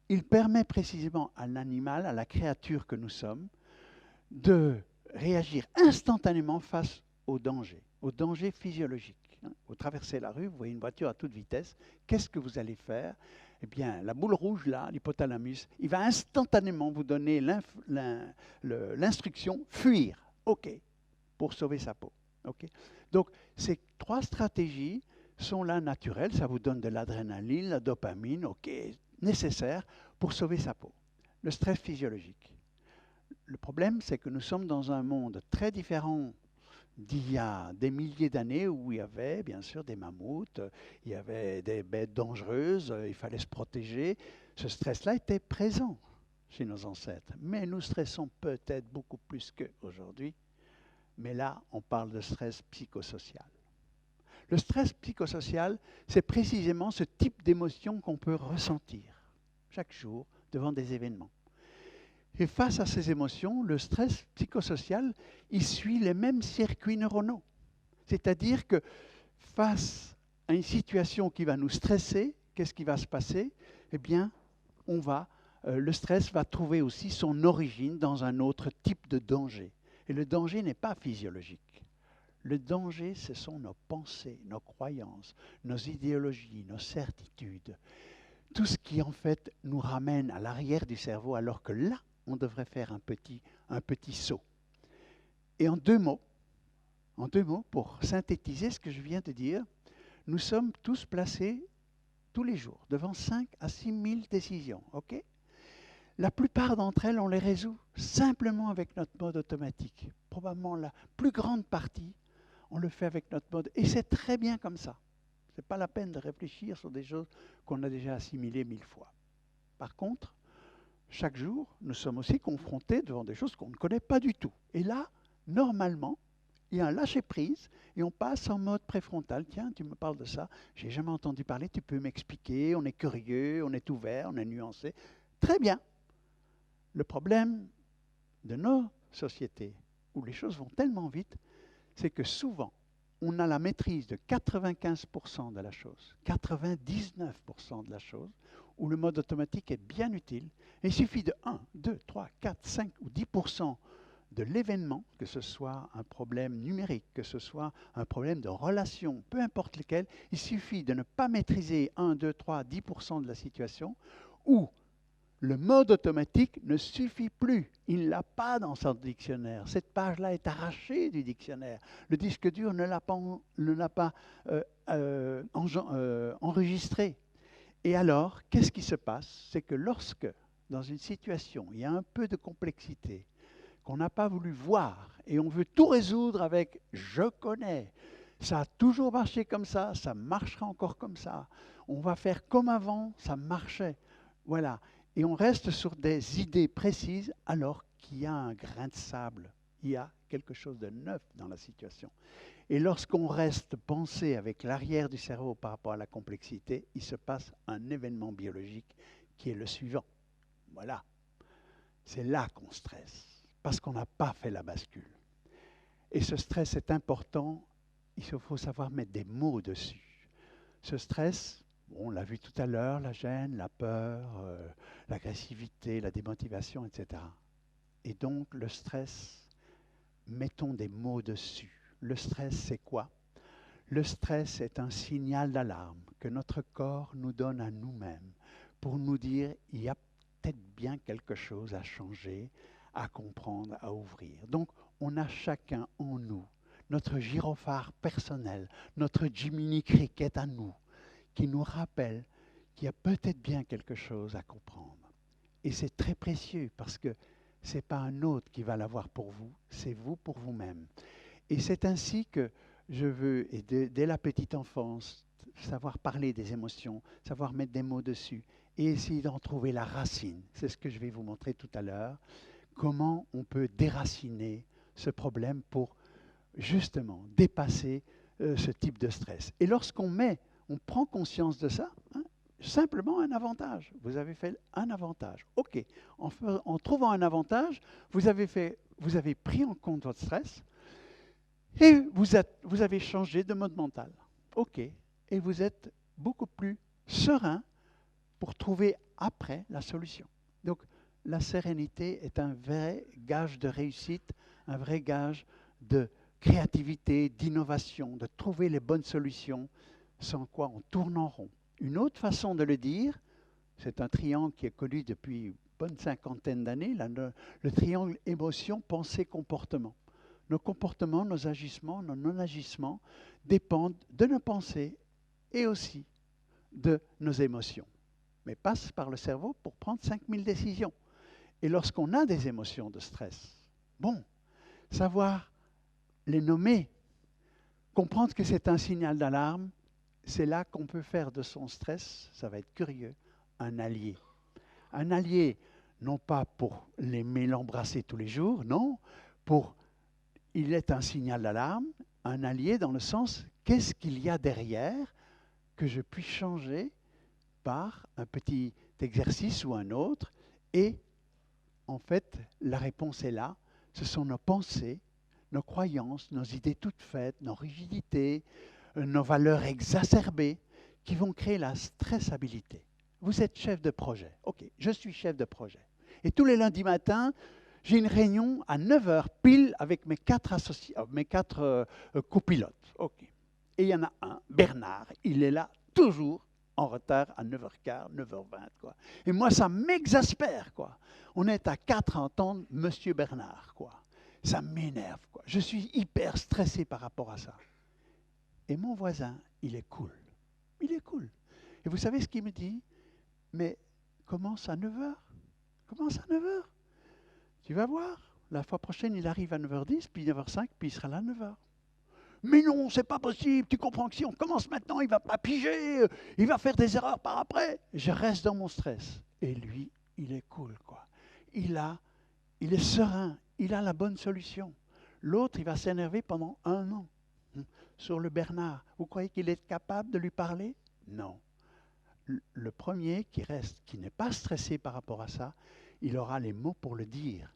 il permet précisément à l'animal, à la créature que nous sommes, de réagir instantanément face au danger physiologique. Vous traversez la rue, vous voyez une voiture à toute vitesse, qu'est-ce que vous allez faire? Eh bien, la boule rouge, là, l'hypothalamus, il va instantanément vous donner l'instruction « fuir ». OK, pour sauver sa peau. Okay. Donc, ces 3 stratégies sont là naturels, ça vous donne de l'adrénaline, la dopamine, ok, nécessaire pour sauver sa peau. Le stress physiologique. Le problème, c'est que nous sommes dans un monde très différent d'il y a des milliers d'années où il y avait bien sûr des mammouths, il y avait des bêtes dangereuses, il fallait se protéger. Ce stress-là était présent chez nos ancêtres, mais nous stressons peut-être beaucoup plus qu'aujourd'hui. Mais là, on parle de stress psychosocial. Le stress psychosocial, c'est précisément ce type d'émotion qu'on peut ressentir chaque jour devant des événements. Et face à ces émotions, le stress psychosocial, il suit les mêmes circuits neuronaux. C'est-à-dire que face à une situation qui va nous stresser, qu'est-ce qui va se passer? Eh bien, le stress va trouver aussi son origine dans un autre type de danger. Et le danger n'est pas physiologique. Le danger, ce sont nos pensées, nos croyances, nos idéologies, nos certitudes. Tout ce qui, en fait, nous ramène à l'arrière du cerveau, alors que là, on devrait faire un petit saut. Et en deux mots, pour synthétiser ce que je viens de dire, nous sommes tous placés tous les jours devant 5 à 6 000 décisions. Okay? La plupart d'entre elles, on les résout simplement avec notre mode automatique. Probablement la plus grande partie, on le fait avec notre mode. Et c'est très bien comme ça. Ce n'est pas la peine de réfléchir sur des choses qu'on a déjà assimilées 1000 fois. Par contre, chaque jour, nous sommes aussi confrontés devant des choses qu'on ne connaît pas du tout. Et là, normalement, il y a un lâcher-prise et on passe en mode préfrontal. Tiens, tu me parles de ça, j'ai jamais entendu parler, tu peux m'expliquer, on est curieux, on est ouvert, on est nuancé. Très bien. Le problème de nos sociétés, où les choses vont tellement vite, c'est que souvent, on a la maîtrise de 95% de la chose, 99% de la chose, où le mode automatique est bien utile. Et il suffit de 1, 2, 3, 4, 5 ou 10% de l'événement, que ce soit un problème numérique, que ce soit un problème de relation, peu importe lequel, il suffit de ne pas maîtriser 1, 2, 3, 10% de la situation, ou le mode automatique ne suffit plus. Il ne l'a pas dans son dictionnaire. Cette page-là est arrachée du dictionnaire. Le disque dur ne l'a pas enregistré. Et alors, qu'est-ce qui se passe? C'est que lorsque, dans une situation, il y a un peu de complexité, qu'on n'a pas voulu voir, et on veut tout résoudre avec « je connais », ça a toujours marché comme ça marchera encore comme ça, on va faire comme avant, ça marchait. Voilà. Et on reste sur des idées précises alors qu'il y a un grain de sable, il y a quelque chose de neuf dans la situation. Et lorsqu'on reste pensé avec l'arrière du cerveau par rapport à la complexité, il se passe un événement biologique qui est le suivant. Voilà. C'est là qu'on stresse, parce qu'on n'a pas fait la bascule. Et ce stress est important, il faut savoir mettre des mots dessus. Ce stress, on l'a vu tout à l'heure, la gêne, la peur, l'agressivité, la démotivation, etc. Et donc le stress, mettons des mots dessus. Le stress, c'est quoi? Le stress est un signal d'alarme que notre corps nous donne à nous-mêmes pour nous dire il y a peut-être bien quelque chose à changer, à comprendre, à ouvrir. Donc on a chacun en nous notre gyrophare personnel, notre Jiminy Cricket à nous, qui nous rappelle qu'il y a peut-être bien quelque chose à comprendre. Et c'est très précieux parce que ce n'est pas un autre qui va l'avoir pour vous, c'est vous pour vous-même. Et c'est ainsi que je veux, et dès la petite enfance, savoir parler des émotions, savoir mettre des mots dessus et essayer d'en trouver la racine. C'est ce que je vais vous montrer tout à l'heure. Comment on peut déraciner ce problème pour justement dépasser ce type de stress. Et lorsqu'on on prend conscience de ça, hein, simplement un avantage. Vous avez fait un avantage. OK. En trouvant un avantage, vous avez pris en compte votre stress et vous avez changé de mode mental. OK. Et vous êtes beaucoup plus serein pour trouver après la solution. Donc, la sérénité est un vrai gage de réussite, un vrai gage de créativité, d'innovation, de trouver les bonnes solutions, sans quoi on tourne en rond. Une autre façon de le dire, c'est un triangle qui est connu depuis une bonne cinquantaine d'années, le triangle émotion, pensée, comportement. Nos comportements, nos agissements, nos non-agissements dépendent de nos pensées et aussi de nos émotions. Mais passe par le cerveau pour prendre 5000 décisions. Et lorsqu'on a des émotions de stress, bon, savoir les nommer, comprendre que c'est un signal d'alarme, c'est là qu'on peut faire de son stress, ça va être curieux, un allié. Un allié, non pas pour l'aimer, l'embrasser tous les jours, non, il est un signal d'alarme, un allié dans le sens, qu'est-ce qu'il y a derrière que je puis changer par un petit exercice ou un autre, et en fait, la réponse est là, ce sont nos pensées, nos croyances, nos idées toutes faites, nos rigidités, nos valeurs exacerbées qui vont créer la stressabilité. Vous êtes chef de projet. OK, je suis chef de projet. Et tous les lundis matins, j'ai une réunion à 9 heures pile avec mes 4 associés, mes 4 copilotes. OK. Et il y en a un, Bernard, il est là toujours en retard à 9h15, 9h20. Quoi. Et moi, ça m'exaspère. Quoi. On est à 4 à entendre Monsieur Bernard. Quoi. Ça m'énerve. Quoi. Je suis hyper stressé par rapport à ça. Et mon voisin, il est cool. Il est cool. Et vous savez ce qu'il me dit? Mais commence à 9h. Commence à 9h. Tu vas voir. La fois prochaine, il arrive à 9h10, puis 9h05, puis il sera là à 9h. Mais non, c'est pas possible. Tu comprends que si on commence maintenant, il va pas piger. Il va faire des erreurs par après. Je reste dans mon stress. Et lui, il est cool, quoi. Il est serein. Il a la bonne solution. L'autre, il va s'énerver pendant 1 an. Sur le Bernard. Vous croyez qu'il est capable de lui parler? Non. Le premier qui reste, qui n'est pas stressé par rapport à ça, il aura les mots pour le dire.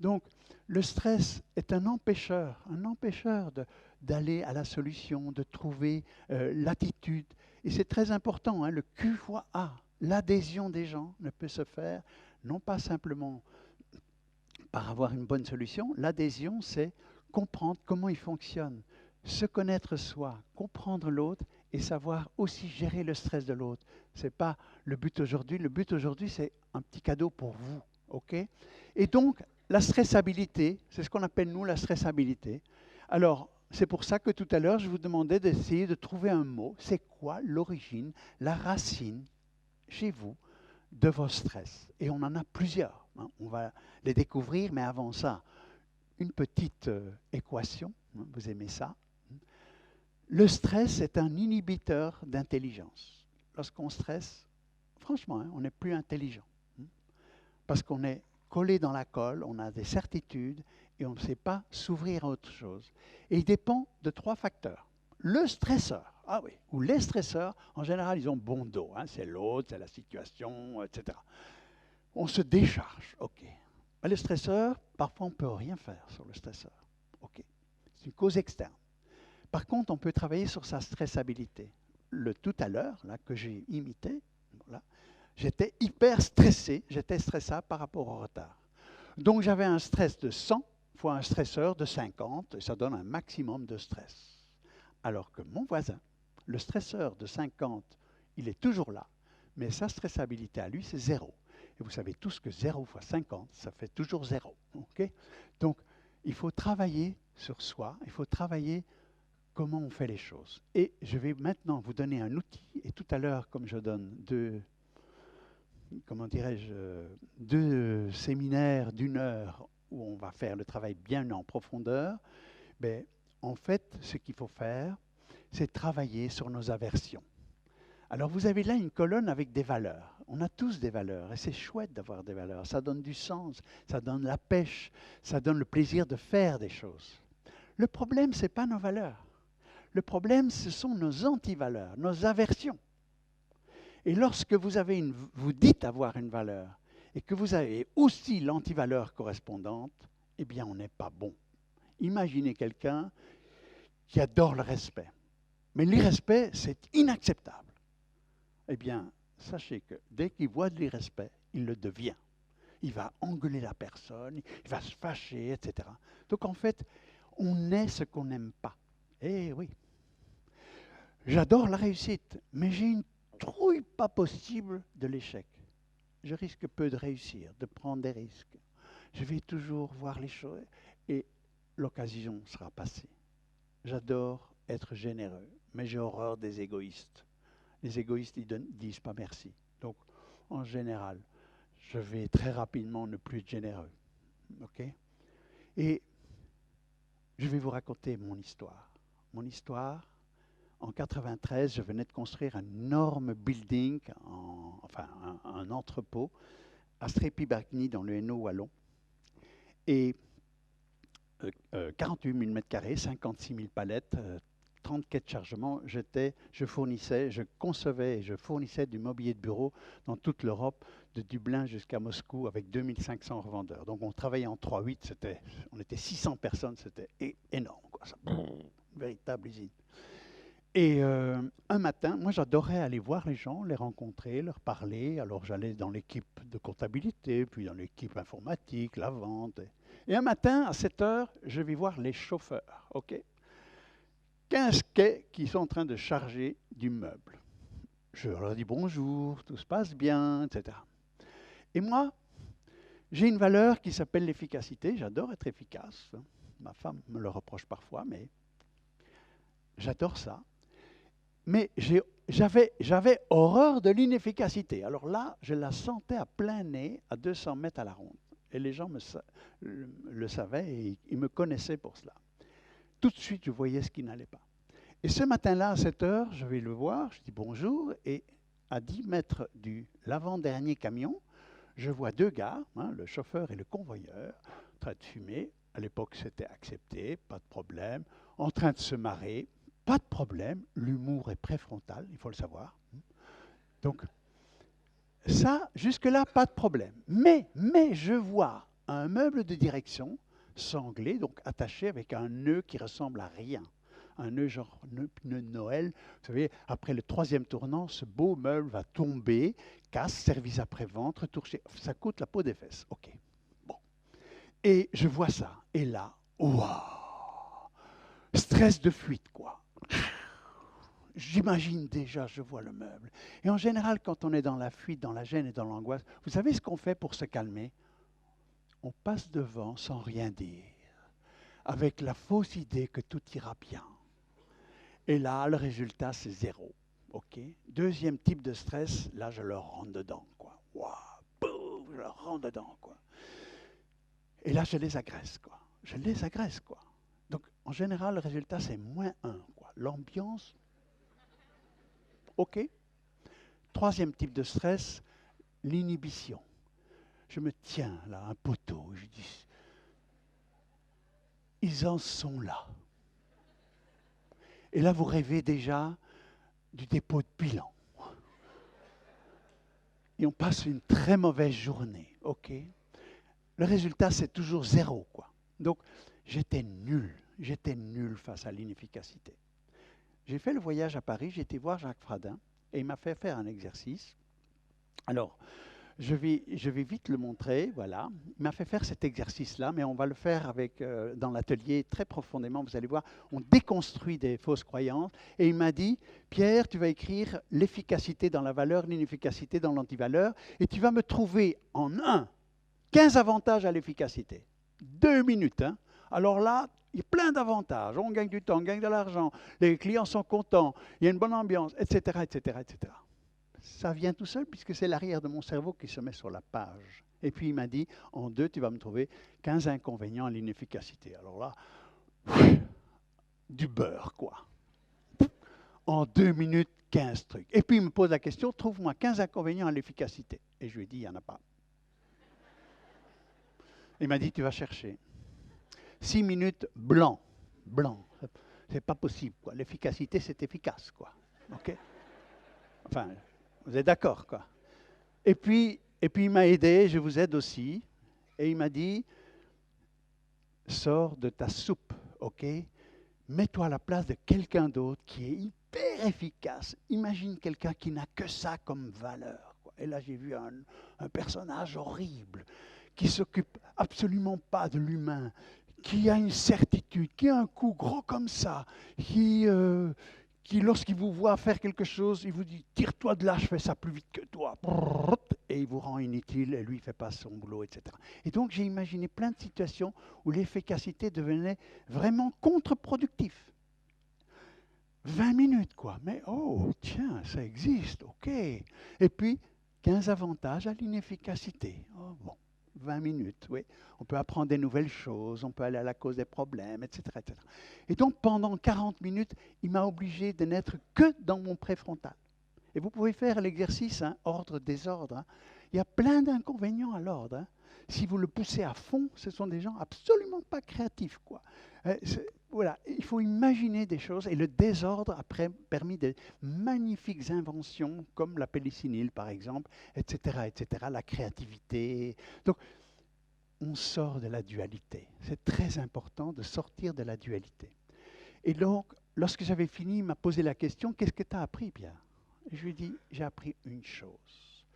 Donc, le stress est un empêcheur d'aller à la solution, de trouver l'attitude. Et c'est très important, hein, le Q fois A. L'adhésion des gens ne peut se faire, non pas simplement par avoir une bonne solution. L'adhésion, c'est comprendre comment il fonctionne, se connaître soi, comprendre l'autre et savoir aussi gérer le stress de l'autre. Ce n'est pas le but aujourd'hui. Le but aujourd'hui, c'est un petit cadeau pour vous. Okay? Et donc, la stressabilité, c'est ce qu'on appelle nous la stressabilité. Alors, c'est pour ça que tout à l'heure, je vous demandais d'essayer de trouver un mot. C'est quoi l'origine, la racine chez vous de vos stress? Et on en a plusieurs. Hein. On va les découvrir, mais avant ça, une petite équation. Hein, vous aimez ça? Le stress est un inhibiteur d'intelligence. Lorsqu'on stresse, franchement, hein, on n'est plus intelligent. Hein, parce qu'on est collé dans la colle, on a des certitudes et on ne sait pas s'ouvrir à autre chose. Et il dépend de 3 facteurs. Le stresseur, ah oui, ou les stresseurs, en général, ils ont bon dos. Hein, c'est l'autre, c'est la situation, etc. On se décharge, ok. Mais le stresseur, parfois on ne peut rien faire sur le stresseur. Ok. C'est une cause externe. Par contre, on peut travailler sur sa stressabilité. Le tout à l'heure, là, que j'ai imité, voilà, j'étais hyper stressé, j'étais stressable par rapport au retard. Donc j'avais un stress de 100 fois un stresseur de 50, et ça donne un maximum de stress. Alors que mon voisin, le stresseur de 50, il est toujours là, mais sa stressabilité à lui, c'est 0. Et vous savez tous que 0 fois 50, ça fait toujours 0. Okay? Donc, il faut travailler sur soi, il faut travailler comment on fait les choses. Et je vais maintenant vous donner un outil, et tout à l'heure, comme je donne deux séminaires d'1 heure où on va faire le travail bien en profondeur, ben, en fait, ce qu'il faut faire, c'est travailler sur nos aversions. Alors vous avez là une colonne avec des valeurs. On a tous des valeurs et c'est chouette d'avoir des valeurs. Ça donne du sens, ça donne la pêche, ça donne le plaisir de faire des choses. Le problème, ce n'est pas nos valeurs. Le problème, ce sont nos antivaleurs, nos aversions. Et lorsque vous dites avoir une valeur et que vous avez aussi l'antivaleur correspondante, eh bien, on n'est pas bon. Imaginez quelqu'un qui adore le respect. Mais l'irrespect, c'est inacceptable. Eh bien, sachez que dès qu'il voit de l'irrespect, il le devient. Il va engueuler la personne, il va se fâcher, etc. Donc en fait, on est ce qu'on n'aime pas. Eh oui. J'adore la réussite, mais j'ai une trouille pas possible de l'échec. Je risque peu de réussir, de prendre des risques. Je vais toujours voir les choses et l'occasion sera passée. J'adore être généreux, Mais j'ai horreur des égoïstes. Les égoïstes, ils ne disent pas merci. Donc, en général, je vais très rapidement ne plus être généreux. OK? Et je vais vous raconter mon histoire. Mon histoire, en 93, je venais de construire un énorme building, un entrepôt, à Strépy-Bagny, dans le Hainaut wallon. Et 48 000 m², 56 000 palettes, 30 quais de chargement. Je concevais et je fournissais du mobilier de bureau dans toute l'Europe, de Dublin jusqu'à Moscou, avec 2500 revendeurs. Donc on travaillait en 3-8, on était 600 personnes, c'était énorme, quoi, ça. Une véritable usine. Et un matin, moi j'adorais aller voir les gens, les rencontrer, leur parler. Alors j'allais dans l'équipe de comptabilité, puis dans l'équipe informatique, la vente. Et un matin, à 7 heures, je vais voir les chauffeurs, OK? 15 quais qui sont en train de charger du meuble. Je leur dis bonjour, tout se passe bien, etc. Et moi, j'ai une valeur qui s'appelle l'efficacité. J'adore être efficace. Ma femme me le reproche parfois, mais j'adore ça. Mais j'avais horreur de l'inefficacité. Alors là, je la sentais à plein nez, à 200 mètres à la ronde. Et les gens le savaient et ils me connaissaient pour cela. Tout de suite, je voyais ce qui n'allait pas. Et ce matin-là, à 7 heures, je vais le voir, je dis bonjour, et à 10 mètres du l'avant-dernier camion, je vois deux gars, le chauffeur et le convoyeur, en train de fumer. À l'époque, c'était accepté, pas de problème. En train de se marrer, pas de problème. L'humour est préfrontal, il faut le savoir. Donc, ça, jusque-là, pas de problème. Mais je vois un meuble de direction sanglé, donc attaché avec un nœud qui ressemble à rien. Un nœud genre nœud de Noël. Vous savez, après le 3e tournant, ce beau meuble va tomber, casse, service après-vente, retourné. Ça coûte la peau des fesses. OK. Bon. Et je vois ça. Et là, waouh! Stress de fuite, quoi. J'imagine déjà, je vois le meuble. Et en général, quand on est dans la fuite, dans la gêne et dans l'angoisse, vous savez ce qu'on fait pour se calmer? On passe devant sans rien dire, avec la fausse idée que tout ira bien. Et là, le résultat, c'est 0. OK? Deuxième type de stress, là, je leur rentre dedans, quoi. Waouh, boum, je leur rentre dedans, quoi. Et là, je les agresse, quoi. Je les agresse, quoi. Donc, en général, le résultat, c'est -1, quoi. L'ambiance, OK? Troisième type de stress, l'inhibition. Je me tiens là, un poteau, je dis, ils en sont là. Et là, vous rêvez déjà du dépôt de bilan. Et on passe une très mauvaise journée, OK? Le résultat, c'est toujours 0, quoi. Donc, j'étais nul face à l'inefficacité. J'ai fait le voyage à Paris, j'ai été voir Jacques Fradin, et il m'a fait faire un exercice. Alors, je vais vite le montrer, voilà. Il m'a fait faire cet exercice-là, mais on va le faire dans l'atelier très profondément, vous allez voir. On déconstruit des fausses croyances. Et il m'a dit, Pierre, tu vas écrire l'efficacité dans la valeur, l'inefficacité dans l'antivaleur, et tu vas me trouver en 15 avantages à l'efficacité. 2 minutes, hein. Alors là, il y a plein d'avantages. On gagne du temps, on gagne de l'argent, les clients sont contents, il y a une bonne ambiance, etc., etc., etc. Ça vient tout seul puisque c'est l'arrière de mon cerveau qui se met sur la page. Et puis il m'a dit, en 2, tu vas me trouver 15 inconvénients à l'inefficacité. Alors là, du beurre, quoi. En 2 minutes, 15 trucs. Et puis il me pose la question, trouve-moi 15 inconvénients à l'efficacité. Et je lui ai dit, il n'y en a pas. Il m'a dit, tu vas chercher. 6 minutes, blanc. Blanc. C'est pas possible, quoi. L'efficacité, c'est efficace, quoi. OK? Enfin, vous êtes d'accord, quoi. Et puis il m'a aidé, je vous aide aussi. Et il m'a dit, sors de ta soupe, OK? Mets-toi à la place de quelqu'un d'autre qui est hyper efficace. Imagine quelqu'un qui n'a que ça comme valeur, quoi. Et là, j'ai vu un personnage horrible qui s'occupe absolument pas de l'humain, qui a une certitude, qui a un cou gros comme ça, qui lorsqu'il vous voit faire quelque chose, il vous dit « tire-toi de là, je fais ça plus vite que toi ». Et il vous rend inutile, et lui, il ne fait pas son boulot, etc. Et donc, j'ai imaginé plein de situations où l'efficacité devenait vraiment contre-productif. 20 minutes, quoi. Mais oh, tiens, ça existe, ok. Et puis, 15 avantages à l'inefficacité. Oh, bon, 20 minutes, oui. On peut apprendre des nouvelles choses, on peut aller à la cause des problèmes, etc. etc. Et donc, pendant 40 minutes, il m'a obligé de n'être que dans mon préfrontal. Et vous pouvez faire l'exercice, hein, ordre-désordre. Hein. Il y a plein d'inconvénients à l'ordre. Hein. Si vous le poussez à fond, ce sont des gens absolument pas créatifs, quoi. Voilà, il faut imaginer des choses et le désordre a permis de magnifiques inventions comme la pénicilline par exemple, etc., etc., la créativité. Donc, on sort de la dualité. C'est très important de sortir de la dualité. Et donc, lorsque j'avais fini, il m'a posé la question, qu'est-ce que tu as appris, Pierre? Et je lui ai dit, j'ai appris une chose.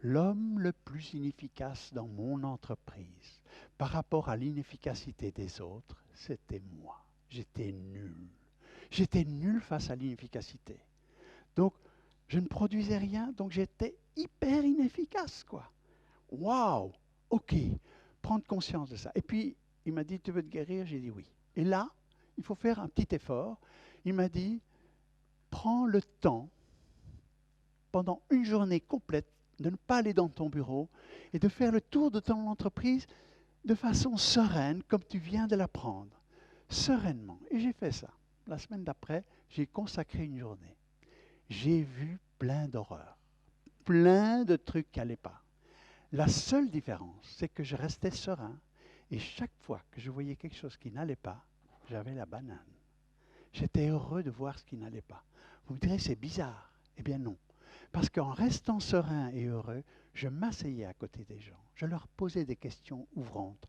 L'homme le plus inefficace dans mon entreprise, par rapport à l'inefficacité des autres, c'était moi. J'étais nul. J'étais nul face à l'inefficacité. Donc, je ne produisais rien, donc j'étais hyper inefficace, quoi. Waouh! Ok, prendre conscience de ça. Et puis, il m'a dit, tu veux te guérir? J'ai dit oui. Et là, il faut faire un petit effort. Il m'a dit, prends le temps, pendant une journée complète, de ne pas aller dans ton bureau et de faire le tour de ton entreprise de façon sereine, comme tu viens de l'apprendre. Sereinement. Et j'ai fait ça. La semaine d'après, j'ai consacré une journée. J'ai vu plein d'horreurs, plein de trucs qui n'allaient pas. La seule différence, c'est que je restais serein et chaque fois que je voyais quelque chose qui n'allait pas, j'avais la banane. J'étais heureux de voir ce qui n'allait pas. Vous me direz, c'est bizarre. Eh bien non. Parce qu'en restant serein et heureux, je m'asseyais à côté des gens. Je leur posais des questions ouvrantes.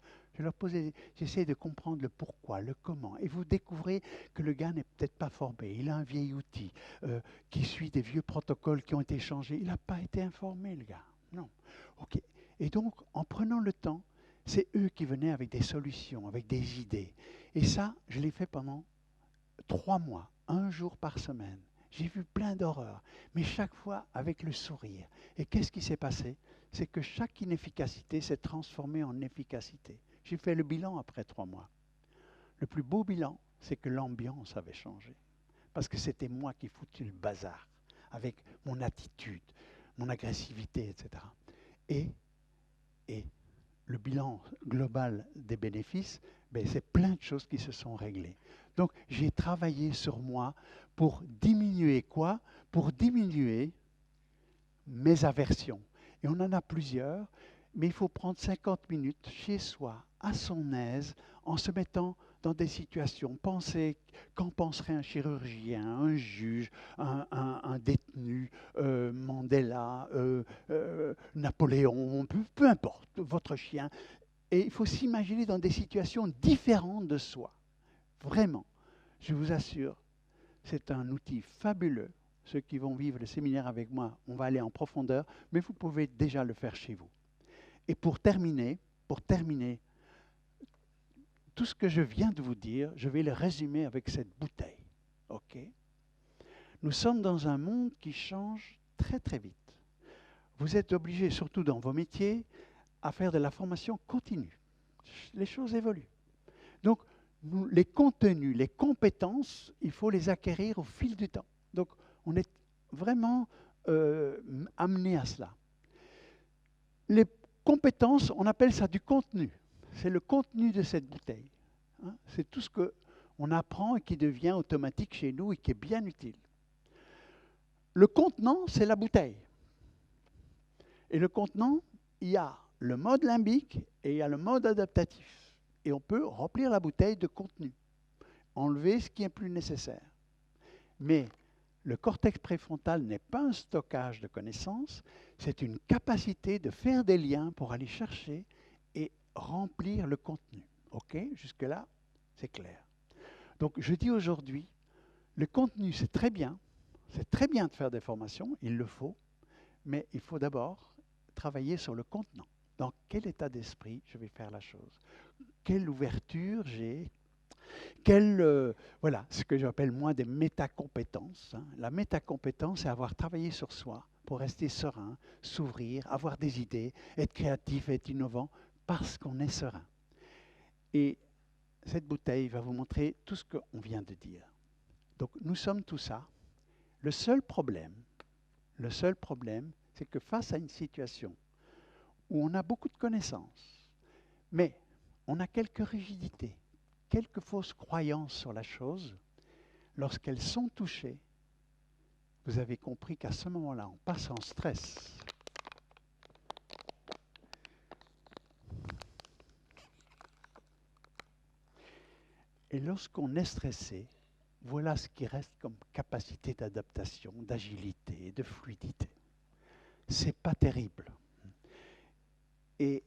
J'essayais de comprendre le pourquoi, le comment. Et vous découvrez que le gars n'est peut-être pas formé. Il a un vieil outil qui suit des vieux protocoles qui ont été changés. Il n'a pas été informé, le gars. Non. OK. Et donc, en prenant le temps, c'est eux qui venaient avec des solutions, avec des idées. Et ça, je l'ai fait pendant 3 mois, un jour par semaine. J'ai vu plein d'horreurs, mais chaque fois avec le sourire. Et qu'est-ce qui s'est passé? C'est que chaque inefficacité s'est transformée en efficacité. J'ai fait le bilan après 3 mois. Le plus beau bilan, c'est que l'ambiance avait changé. Parce que c'était moi qui foutais le bazar, avec mon attitude, mon agressivité, etc. Et, et le bilan global des bénéfices, ben, c'est plein de choses qui se sont réglées. Donc, j'ai travaillé sur moi pour diminuer quoi? Pour diminuer mes aversions. Et on en a plusieurs, mais il faut prendre 50 minutes chez soi, à son aise, en se mettant dans des situations. Pensez, qu'en penserait un chirurgien, un juge, un détenu, Mandela, Napoléon, peu importe, votre chien. Et il faut s'imaginer dans des situations différentes de soi. Vraiment, je vous assure, c'est un outil fabuleux. Ceux qui vont vivre le séminaire avec moi, on va aller en profondeur, mais vous pouvez déjà le faire chez vous. Et pour terminer, tout ce que je viens de vous dire, je vais le résumer avec cette bouteille. OK? Nous sommes dans un monde qui change très très vite. Vous êtes obligés, surtout dans vos métiers, à faire de la formation continue. Les choses évoluent. Donc, les contenus, les compétences, il faut les acquérir au fil du temps. Donc, on est vraiment amené à cela. Les compétences, on appelle ça du contenu. C'est le contenu de cette bouteille. Hein. C'est tout ce qu'on apprend et qui devient automatique chez nous et qui est bien utile. Le contenant, c'est la bouteille. Et le contenant, il y a le mode limbique et il y a le mode adaptatif. Et on peut remplir la bouteille de contenu, enlever ce qui est plus nécessaire. Mais le cortex préfrontal n'est pas un stockage de connaissances, c'est une capacité de faire des liens pour aller chercher et remplir le contenu. OK? Jusque-là, c'est clair. Donc, je dis aujourd'hui, le contenu, c'est très bien de faire des formations, il le faut, mais il faut d'abord travailler sur le contenant. Dans quel état d'esprit je vais faire la chose? Quelle ouverture j'ai? Voilà, ce que j'appelle moi des métacompétences. Hein. La métacompétence, c'est avoir travaillé sur soi pour rester serein, s'ouvrir, avoir des idées, être créatif, être innovant, parce qu'on est serein. Et cette bouteille va vous montrer tout ce qu'on vient de dire. Donc nous sommes tout ça. Le seul problème, c'est que face à une situation où on a beaucoup de connaissances, mais on a quelques rigidités, quelques fausses croyances sur la chose, lorsqu'elles sont touchées, vous avez compris qu'à ce moment-là, on passe en stress. Et lorsqu'on est stressé, voilà ce qui reste comme capacité d'adaptation, d'agilité, de fluidité. C'est pas terrible. Et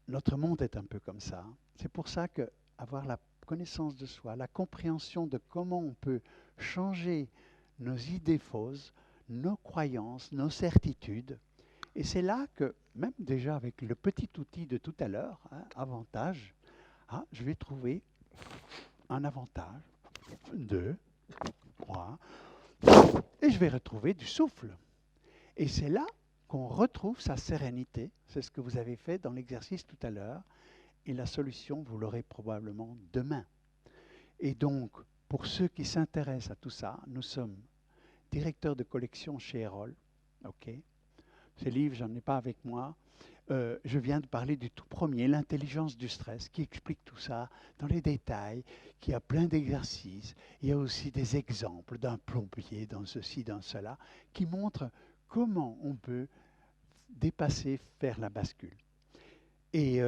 notre monde est un peu comme ça. C'est pour ça que avoir la connaissance de soi, la compréhension de comment on peut changer nos idées fausses, nos croyances, nos certitudes. Et c'est là que, même déjà avec le petit outil de tout à l'heure, avantage, je vais trouver un avantage, 2, 3, et je vais retrouver du souffle. Et c'est là qu'on retrouve sa sérénité. C'est ce que vous avez fait dans l'exercice tout à l'heure. Et la solution, vous l'aurez probablement demain. Et donc, pour ceux qui s'intéressent à tout ça, nous sommes directeurs de collection chez Erol. Okay. Ces livres, je n'en ai pas avec moi. Je viens de parler du tout premier, l'intelligence du stress, qui explique tout ça dans les détails, qui a plein d'exercices. Il y a aussi des exemples d'un plombier, dans ceci, dans cela, qui montrent comment on peut dépasser, faire la bascule. Et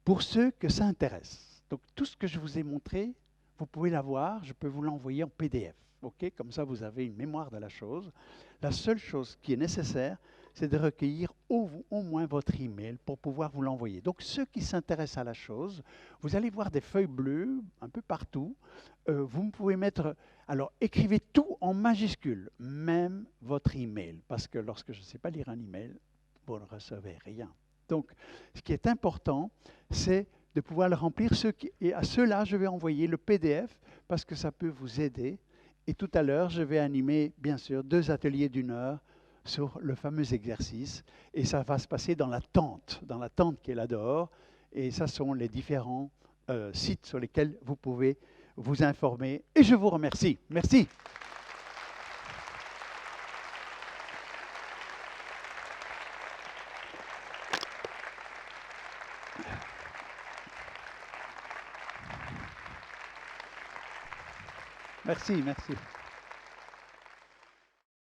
pour ceux que ça intéresse, donc tout ce que je vous ai montré, vous pouvez l'avoir, je peux vous l'envoyer en PDF. Okay, comme ça, vous avez une mémoire de la chose. La seule chose qui est nécessaire, c'est de recueillir au moins votre email pour pouvoir vous l'envoyer. Donc, ceux qui s'intéressent à la chose, vous allez voir des feuilles bleues un peu partout. Vous pouvez mettre... Alors, écrivez tout en majuscule, même votre email, parce que lorsque je ne sais pas lire un email, vous ne recevez rien. Donc, ce qui est important, c'est de pouvoir le remplir. Et à ceux-là, je vais envoyer le PDF, parce que ça peut vous aider. Et tout à l'heure, je vais animer, bien sûr, 2 ateliers d'1 heure sur le fameux exercice. Et ça va se passer dans la tente qui est là dehors. Et ça sont les différents sites sur lesquels vous pouvez vous informer. Et je vous remercie. Merci. Merci, merci.